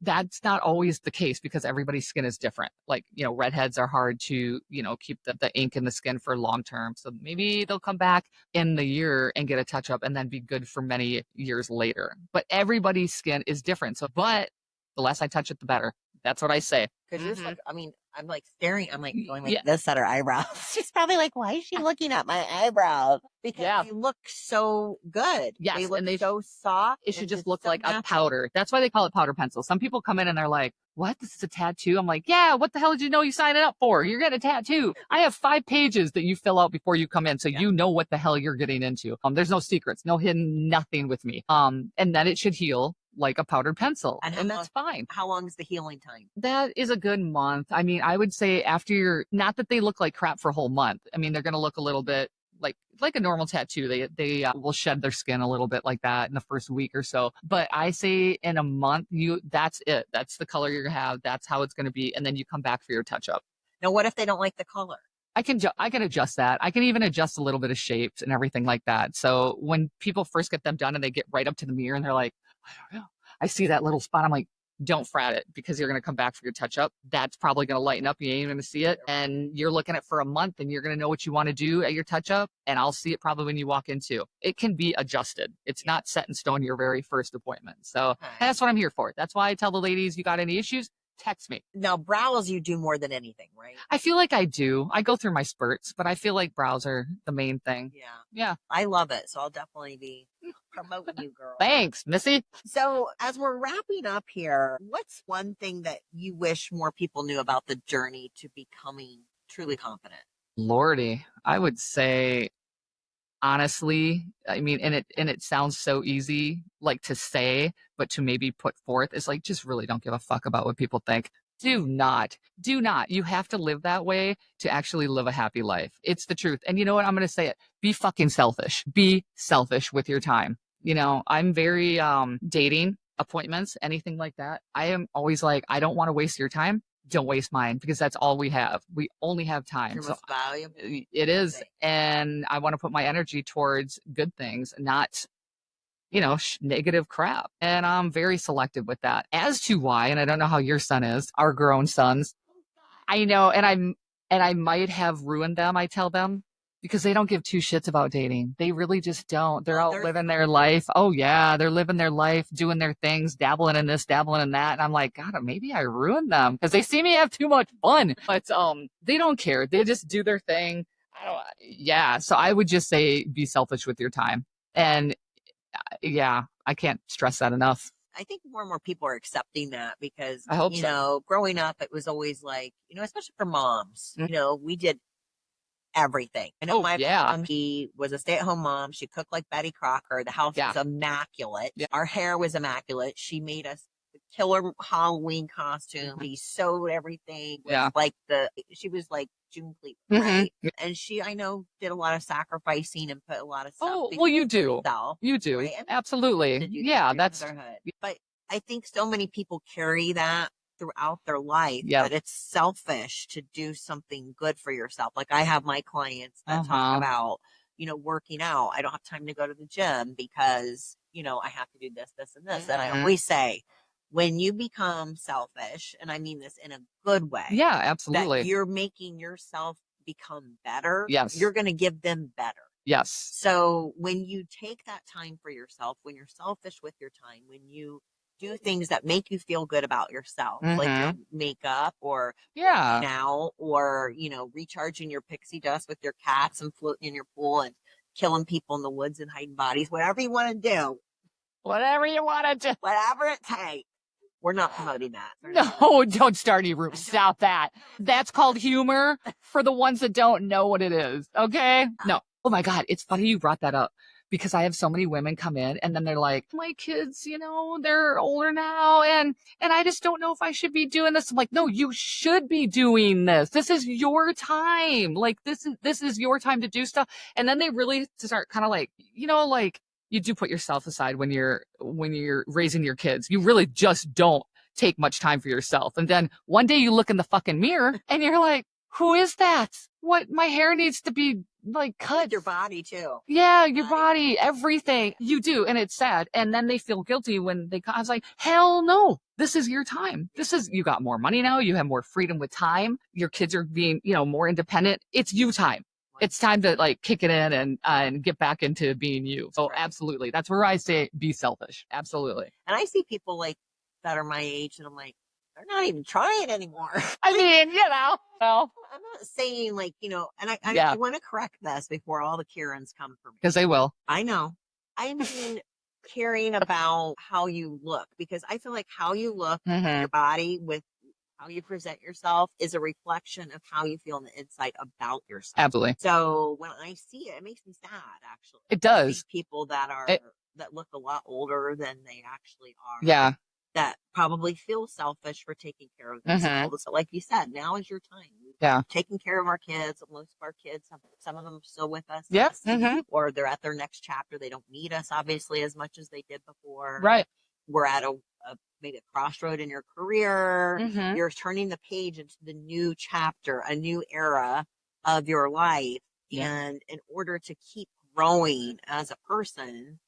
That's not always the case because everybody's skin is different. Like, redheads are hard to, keep the ink in the skin for long term. So maybe they'll come back in the year and get a touch up and then be good for many years later. But everybody's skin is different. So, but the less I touch it, the better. That's what I say. Because you're just like, I mean, I'm like staring, I'm like going like Yeah. this at her eyebrows. She's probably like, why is she looking at my eyebrows? Because they look so good. Yes, they look and so soft. It should and just look so like a natural. powder. That's why they call it powder pencil. Some people come in and they're like, what? This is a tattoo? I'm like, yeah, what the hell did you know you signed it up for? You're getting a tattoo. I have 5 pages that you fill out before you come in. So you know what the hell you're getting into. There's no secrets, no hidden nothing with me. And then it should heal like a powdered pencil. And that's fine. How long is the healing time? That is a good month. I mean, I would say after not that they look like crap for a whole month. I mean, they're going to look a little bit like a normal tattoo. They will shed their skin a little bit like that in the first week or so. But I say in a month, that's it. That's the color you're going to have. That's how it's going to be. And then you come back for your touch up. Now, what if they don't like the color? I can adjust that. I can even adjust a little bit of shapes and everything like that. So when people first get them done and they get right up to the mirror and they're like, I don't know, I see that little spot. I'm like, don't frat it because you're going to come back for your touch up. That's probably going to lighten up. You ain't going to see it. And you're looking at for a month and you're going to know what you want to do at your touch up. And I'll see it probably when you walk in too. It can be adjusted. It's not set in stone your very first appointment. So that's what I'm here for. That's why I tell the ladies, you got any issues? Text me. Now, brows you do more than anything, right? I feel like I do. I go through my spurts, but I feel like brows are the main thing. Yeah. I love it. So I'll definitely be promoting you, girl. Thanks, Missy. So as we're wrapping up here, what's one thing that you wish more people knew about the journey to becoming truly confident? Lordy, I would say, honestly, I mean, and it sounds so easy, like to say, but to maybe put forth is like, just really don't give a fuck about what people think. Do not. You have to live that way to actually live a happy life. It's the truth. And you know what? I'm going to say it. Be fucking selfish. Be selfish with your time. I'm very, dating, appointments, anything like that. I am always like, I don't want to waste your time. Don't waste mine because that's all we have. We only have time. Your most valuable. It is. And I want to put my energy towards good things, not, negative crap. And I'm very selective with that. As to why, and I don't know how your son is, our grown sons. I know, and I might have ruined them, I tell them, because they don't give 2 shits about dating. They really just don't. They're out living their life. Oh yeah, they're living their life, doing their things, dabbling in this, dabbling in that. And I'm like, God, maybe I ruined them because they see me have too much fun. But they don't care. They just do their thing. So I would just say be selfish with your time. And I can't stress that enough. I think more and more people are accepting that because, I hope so. Growing up, it was always like, especially for moms, we did everything. I know my mom, she was a stay-at-home mom. She cooked like Betty Crocker. The house was immaculate. Yeah. Our hair was immaculate. She made us a killer Halloween costume. She sewed everything. She was like June Cleaver, right? And she, I know, did a lot of sacrificing and put a lot of stuff. Oh, well, you do. You do. Right? Absolutely. Yeah, that's. But I think so many people carry that throughout their life that it's selfish to do something good for yourself. Like I have my clients that talk about, working out. I don't have time to go to the gym because, I have to do this, this, and this. And I always say, when you become selfish, and I mean this in a good way. Yeah, absolutely. That you're making yourself become better. Yes. You're going to give them better. Yes. So when you take that time for yourself, when you're selfish with your time, when you do things that make you feel good about yourself, like your makeup or now, or, recharging your pixie dust with your cats and floating in your pool and killing people in the woods and hiding bodies, whatever you want to do. Whatever you want to do. Whatever it takes. We're not promoting that. No, don't start any rumors. Stop that. That's called humor for the ones that don't know what it is. Okay? No. Oh my God. It's funny you brought that up because I have so many women come in and then they're like, my kids, they're older now and I just don't know if I should be doing this. I'm like, no, you should be doing this. This is your time. Like this is your time to do stuff. And then they really start kind of like, like you do put yourself aside when you're raising your kids. You really just don't take much time for yourself. And then one day you look in the fucking mirror and you're like, who is that? What? My hair needs to be like cut. Your body too. Yeah, your body, everything you do. And it's sad. And then they feel guilty when I was like, hell no, this is your time. You got more money now. You have more freedom with time. Your kids are being, more independent. It's you time. It's time to like kick it in and get back into being you. So absolutely. That's where I say be selfish. Absolutely. And I see people like that are my age and I'm like, they're not even trying anymore. I mean, well, I'm not saying like, and I want to correct this before all the Karens come for me. Because they will. I know. I mean, caring about how you look, because I feel like how you look, your body with how you present yourself is a reflection of how you feel on the inside about yourself. Absolutely. So when I see it, it makes me sad, actually. It does. People that that look a lot older than they actually are. Yeah. That probably feel selfish for taking care of themselves. So like you said, now is your time. Yeah. Taking care of our kids. Most of our kids, some of them are still with us. Yep. Or they're at their next chapter. They don't need us, obviously, as much as they did before. Right. We're at maybe a crossroad in your career. You're turning the page into the new chapter, a new era of your life. Yeah. And in order to keep growing as a person,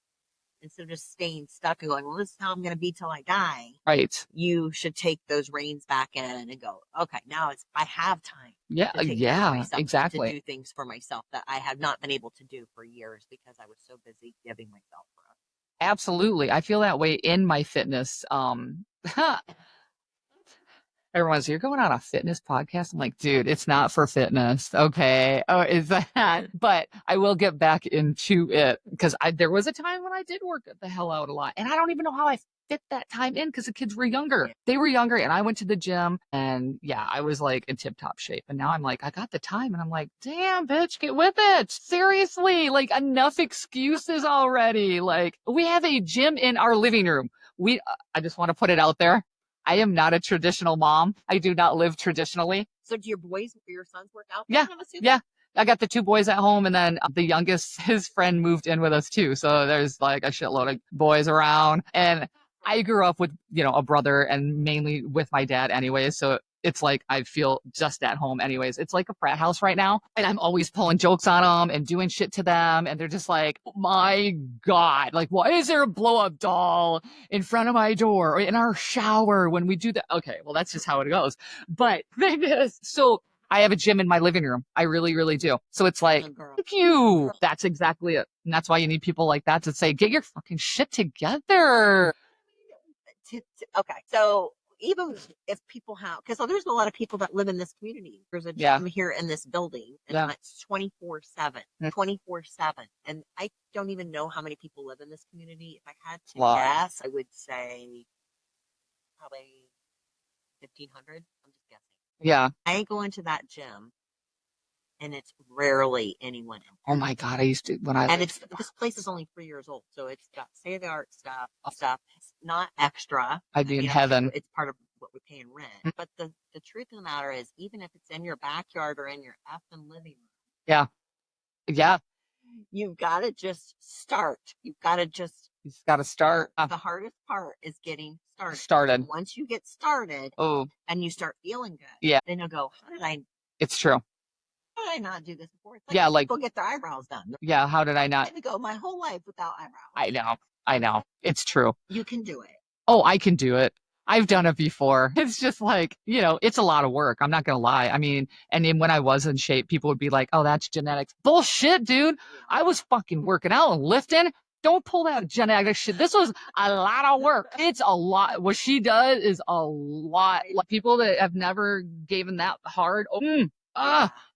instead of just staying stuck and going, well, this is how I'm going to be till I die. Right. You should take those reins back in and go, okay, now I have time. Yeah. Yeah, exactly. To do things for myself that I have not been able to do for years because I was so busy giving myself rest. Absolutely. I feel that way in my fitness. Everyone's, you're going on a fitness podcast? I'm like, dude, it's not for fitness. Okay. Oh, is that? But I will get back into it because there was a time when I did work the hell out a lot. And I don't even know how I fit that time in because the kids were younger. They were younger and I went to the gym and I was like in tip top shape. And now I'm like, I got the time and I'm like, damn, bitch, get with it. Seriously, like enough excuses already. Like we have a gym in our living room. I just want to put it out there. I am not a traditional mom. I do not live traditionally. So do your sons work out? Yeah. Yeah. I got the 2 boys at home and then the youngest, his friend moved in with us too. So there's like a shitload of boys around. And I grew up with, a brother and mainly with my dad anyways. So it's like I feel just at home anyways. It's like a frat house right now. And I'm always pulling jokes on them and doing shit to them. And they're just like, oh my God, like, why is there a blow up doll in front of my door or in our shower when we do that? Okay, well, that's just how it goes. But so I have a gym in my living room. I really, really do. So it's like, thank you. That's exactly it. And that's why you need people like that to say, get your fucking shit together. Okay. So even if people have, because there's a lot of people that live in this community. There's a gym here in this building, and it's 24/7, 24/7. And I don't even know how many people live in this community. If I had to guess, I would say probably 1,500. I'm just guessing. Yeah. I go into that gym, and it's rarely anyone in there. Oh my God, I used to this place is only 3 years old, so it's got state of the art stuff. It's not extra. I'd be in heaven. It's part of what we pay in rent. But the truth of the matter is, even if it's in your backyard or in your effing living room. Yeah. Yeah. You've got to just start. You just got to start. The hardest part is getting started. Once you get started and you start feeling good, then you'll go, it's true. How did I not do this before? It's like people get their eyebrows done. Yeah, how did I not? I had to go my whole life without eyebrows. I know. It's true. You can do it. Oh, I can do it. I've done it before. It's just like, it's a lot of work. I'm not going to lie. I mean, and then when I was in shape, people would be like, oh, that's genetics. Bullshit, dude. I was fucking working out and lifting. Don't pull that genetic shit. This was a lot of work. It's a lot. What she does is a lot. Like people that have never given that hard. It's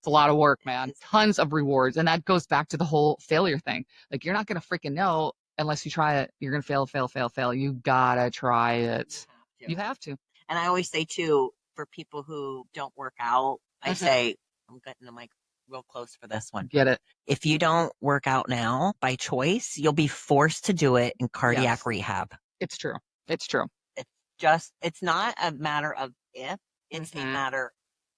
a lot of work, man. Tons of rewards. And that goes back to the whole failure thing. Like, you're not going to freaking know unless you try it. You're going to fail. You got to try it. You have to. And I always say, too, for people who don't work out, I say, I'm getting to real close for this one. Get it. If you don't work out now by choice, you'll be forced to do it in cardiac Yes. rehab. It's true. It's true. It's not a matter of if, it's a matter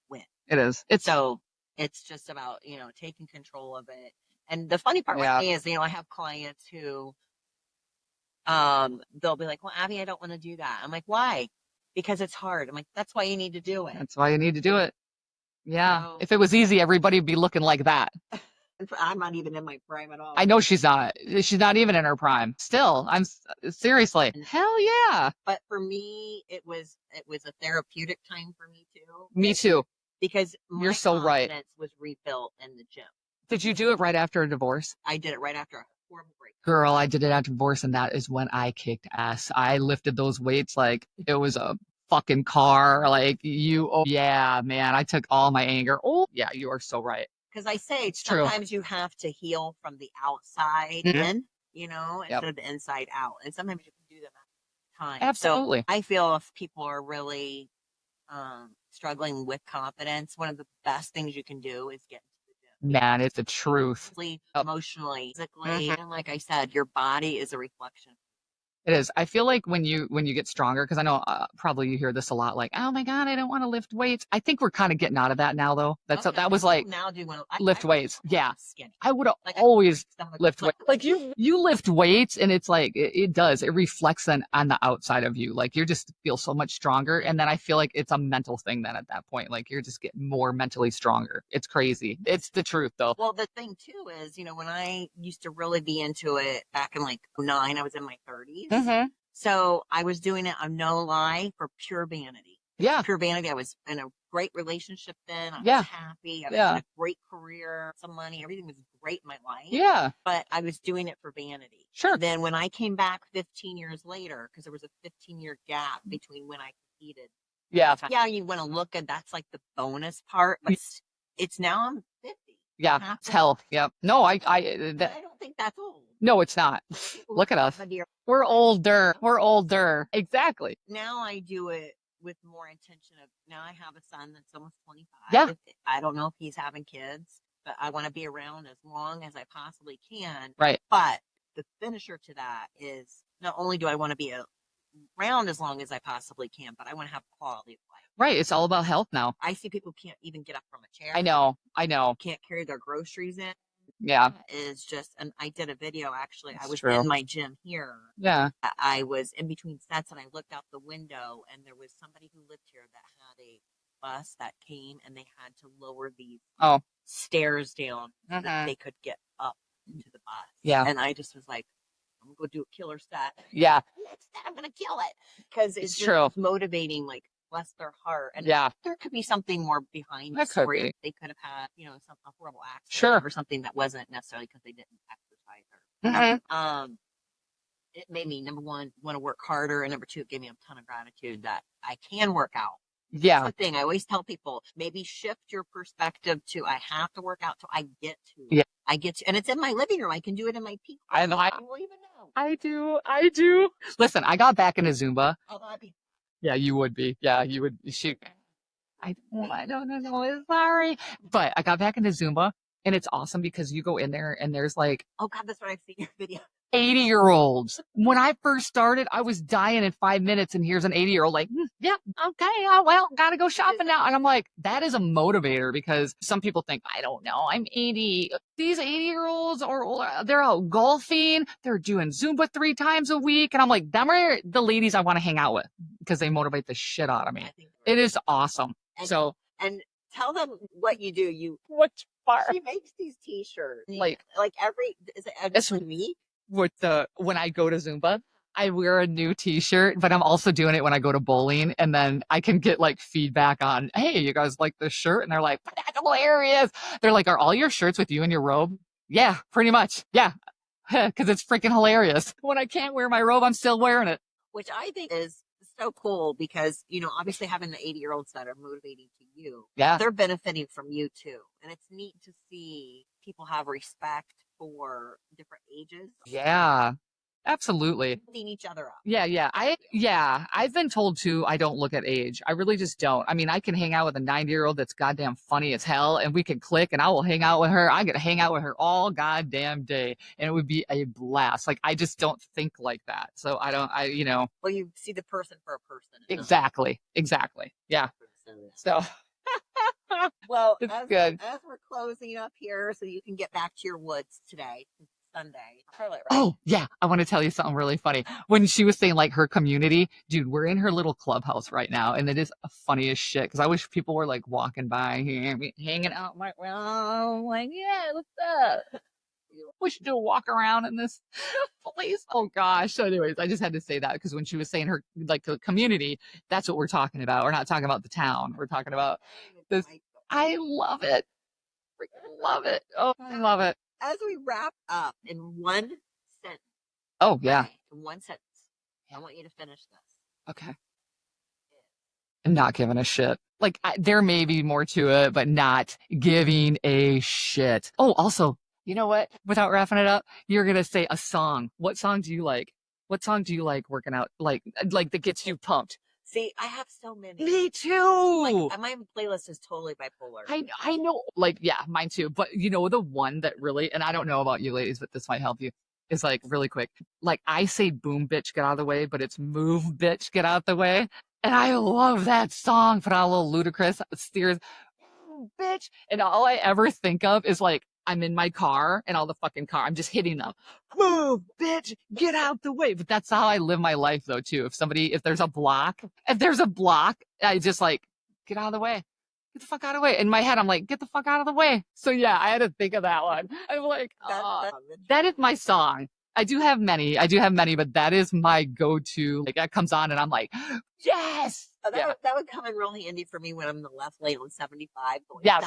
when. It is. So it's just about, taking control of it. And the funny part with me is, I have clients who, they'll be like, well, Abby, I don't want to do that. I'm like, why? Because it's hard. I'm like, that's why you need to do it. That's why you need to do it. Yeah. So, if it was easy, everybody would be looking like that. I'm not even in my prime at all. I know she's not. She's not even in her prime. Still, seriously. Hell yeah. But for me, it was a therapeutic time for me too. Me too. Because You're so right. confidence was rebuilt in the gym. Did you do it right after a divorce? I did it right after a horrible break. Girl, I did it after divorce, and that is when I kicked ass. I lifted those weights like it was a fucking car. Like yeah, man, I took all my anger. Oh, yeah, you are so right. Because I say It's true. sometimes you have to heal from the outside in, instead of the inside out. And sometimes you can do that at time. Absolutely. So I feel if people are really struggling with confidence, one of the best things you can do is get into the gym. Man, it's the truth. Emotionally, physically, and like I said, your body is a reflection. It is. I feel like when you get stronger, because I know probably you hear this a lot, like, oh my God, I don't want to lift weights. I think we're kind of getting out of that now, though. That was like now do lift weights. Yeah, skinny. I would always lift weights. Like you lift weights, and it's like it does. It reflects on the outside of you. Like you just feel so much stronger, and then I feel like it's a mental thing. Then at that point, like you're just getting more mentally stronger. It's crazy. It's the truth, though. Well, the thing too is, when I used to really be into it back in like 2009, I was in my 30s. Mm-hmm. So I was doing it, I'm no lie, for pure vanity. Yeah. Pure vanity. I was in a great relationship then. I was happy. I was in a great career, some money. Everything was great in my life. Yeah. But I was doing it for vanity. Sure. Then when I came back 15 years later, because there was a 15-year gap between when I competed. Yeah. Yeah, you want to look at that's like the bonus part, but it's now I'm 50. Yeah, it's health. Yep. No, I don't think that's old. No, it's not. Look at us. We're older. We're older. Exactly. Now I do it with more intention of, now I have a son that's almost 25. Yeah. I don't know if he's having kids, but I want to be around as long as I possibly can. Right. But the finisher to that is not only do I want to be around as long as I possibly can, but I want to have quality of life. Right. It's all about health now. I see people can't even get up from a chair. I know. Can't carry their groceries in. Yeah. Is just, and I did a video actually. That's I was true. in my gym here. Yeah. I was in between sets and I looked out the window and there was somebody who lived here that had a bus that came and they had to lower these stairs down so that they could get up into the bus. Yeah. And I just was like, I'm gonna go do a killer set. Yeah. I'm gonna kill it. Because it's just true. motivating, like, bless their heart. And there could be something more behind the story. They could have had, a horrible accident or something that wasn't necessarily because they didn't exercise or it made me, number one, want to work harder, and number two, it gave me a ton of gratitude that I can work out. Yeah. That's the thing. I always tell people, maybe shift your perspective to I have to work out till I get to. Yeah. I get to, and it's in my living room. I can do it in my peak. I know. You won't even know. I do. Listen, I got back into Zumba. Oh, that'd be. Yeah, you would be. Yeah, you would. I don't know. Sorry. But I got back into Zumba, and it's awesome because you go in there and there's like, oh God, that's what I've seen your video. 80-year-olds. When I first started, I was dying in 5 minutes, and here's an 80-year-old like, yeah, okay, well, gotta go shopping now. And I'm like, that is a motivator because some people think, I don't know, I'm 80. These 80-year-olds they're out golfing, they're doing Zumba 3 times a week. And I'm like, them are the ladies I want to hang out with because they motivate the shit out of me. It is awesome. And tell them what you do. Which part? She makes these t-shirts. Like every, is it a week? When I go to Zumba, I wear a new t-shirt, but I'm also doing it when I go to bowling, and then I can get like feedback on, hey, you guys like this shirt? And they're like, that's hilarious. They're like, are all your shirts with you in your robe? Yeah, pretty much. Yeah. Because it's freaking hilarious. When I can't wear my robe, I'm still wearing it. Which I think is so cool because, obviously having the 80-year-olds that are motivating to you, they're benefiting from you too. And it's neat to see people have respect for different ages. Yeah. Absolutely. Building each other up. Yeah. I've been told too, I don't look at age. I really just don't. I mean, I can hang out with a 90-year-old that's goddamn funny as hell and we can click and I will hang out with her. I get to hang out with her all goddamn day and it would be a blast. Like, I just don't think like that. So Well, you see the person for a person. Exactly. Yeah. So well, it's as, good. as we're closing up here, so you can get back to your woods today, Sunday. Charlotte, right? Oh, yeah. I want to tell you something really funny. When she was saying like her community, dude, we're in her little clubhouse right now. And it is funny as shit. Cause I wish people were like walking by here, hanging out. Like, yeah, what's up? We should do a walk around in this place. Oh gosh. So anyways, I just had to say that because when she was saying her like the community, that's what we're talking about. We're not talking about the town. We're talking about this. I love it. Freaking love it. Oh, I love it. As we wrap up in one sentence. Oh yeah. Right, in one sentence. I want you to finish this. Okay. Not giving a shit. Like there may be more to it, but not giving a shit. Oh, also, you know what? Without wrapping it up, you're going to say a song. What song do you like? What song do you like working out? Like that gets you pumped. See, I have so many. Me too. Like, my playlist is totally bipolar. I know. Like, yeah, mine too. But you know, the one that really, and I don't know about you ladies, but this might help you, is like really quick. Like I say boom bitch, get out of the way, but it's move bitch, get out the way. And I love that song. Put out a little ludicrous steers, bitch. And all I ever think of is like, I'm in my car and all the fucking car, I'm just hitting them. Move, bitch, get out the way. But that's how I live my life though, too. If there's a block, I just like, get out of the way. Get the fuck out of the way. In my head, I'm like, get the fuck out of the way. So yeah, I had to think of that one. I'm like, that is my song. I do have many, but that is my go-to. Like that comes on and I'm like, yes. That would come in real handy for me when I'm in the left lane on 75. Yes.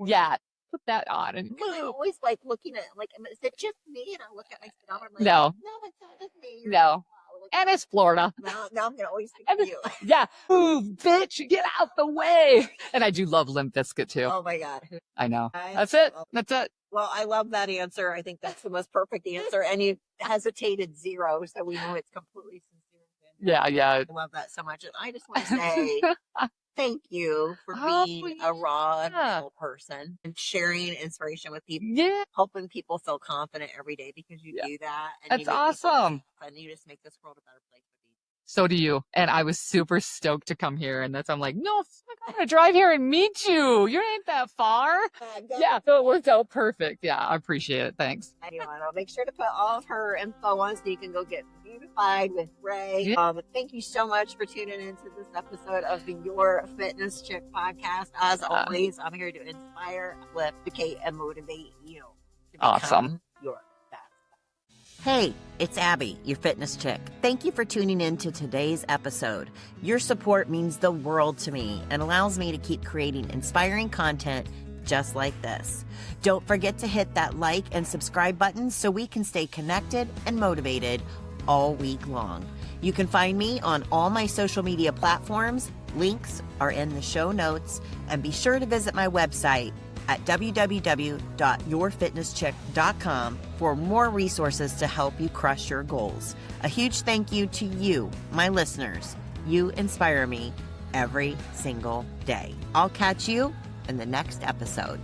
Yeah. Put that on and I'm always like looking at like, is it just me? And I look at my speedometer. I'm like, no, it's not just me. No. And it's Florida. Now I'm gonna always think of you. Yeah. Move, bitch, get out the way. And I do love Limp Bizkit too. Oh my God. I know. That's it. Well, I love that answer. I think that's the most perfect answer. And you hesitated zero, so we know it's completely sincere. Yeah. I love that so much. And I just want to say thank you for being a raw and real person and sharing inspiration with people. Yeah. Helping people feel confident every day because you do that. And that's awesome. And you just make this world a better place for people. So do you. And I was super stoked to come here. And I'm like, no, I'm going to drive here and meet you. You ain't that far. Yeah. So it worked out perfect. Yeah. I appreciate it. Thanks. I'll make sure to put all of her info on so you can go get beautified with Ray. Yeah. Thank you so much for tuning into this episode of the Your Fitness Chick podcast. As always, I'm here to inspire, uplift, educate, and motivate you to become your best. Hey, it's Abby, your fitness chick. Thank you for tuning in to today's episode. Your support means the world to me and allows me to keep creating inspiring content just like this. Don't forget to hit that like and subscribe button so we can stay connected and motivated all week long. You can find me on all my social media platforms. Links are in the show notes, and be sure to visit my website at www.yourfitnesschick.com for more resources to help you crush your goals. A huge thank you to you, my listeners. You inspire me every single day. I'll catch you in the next episode.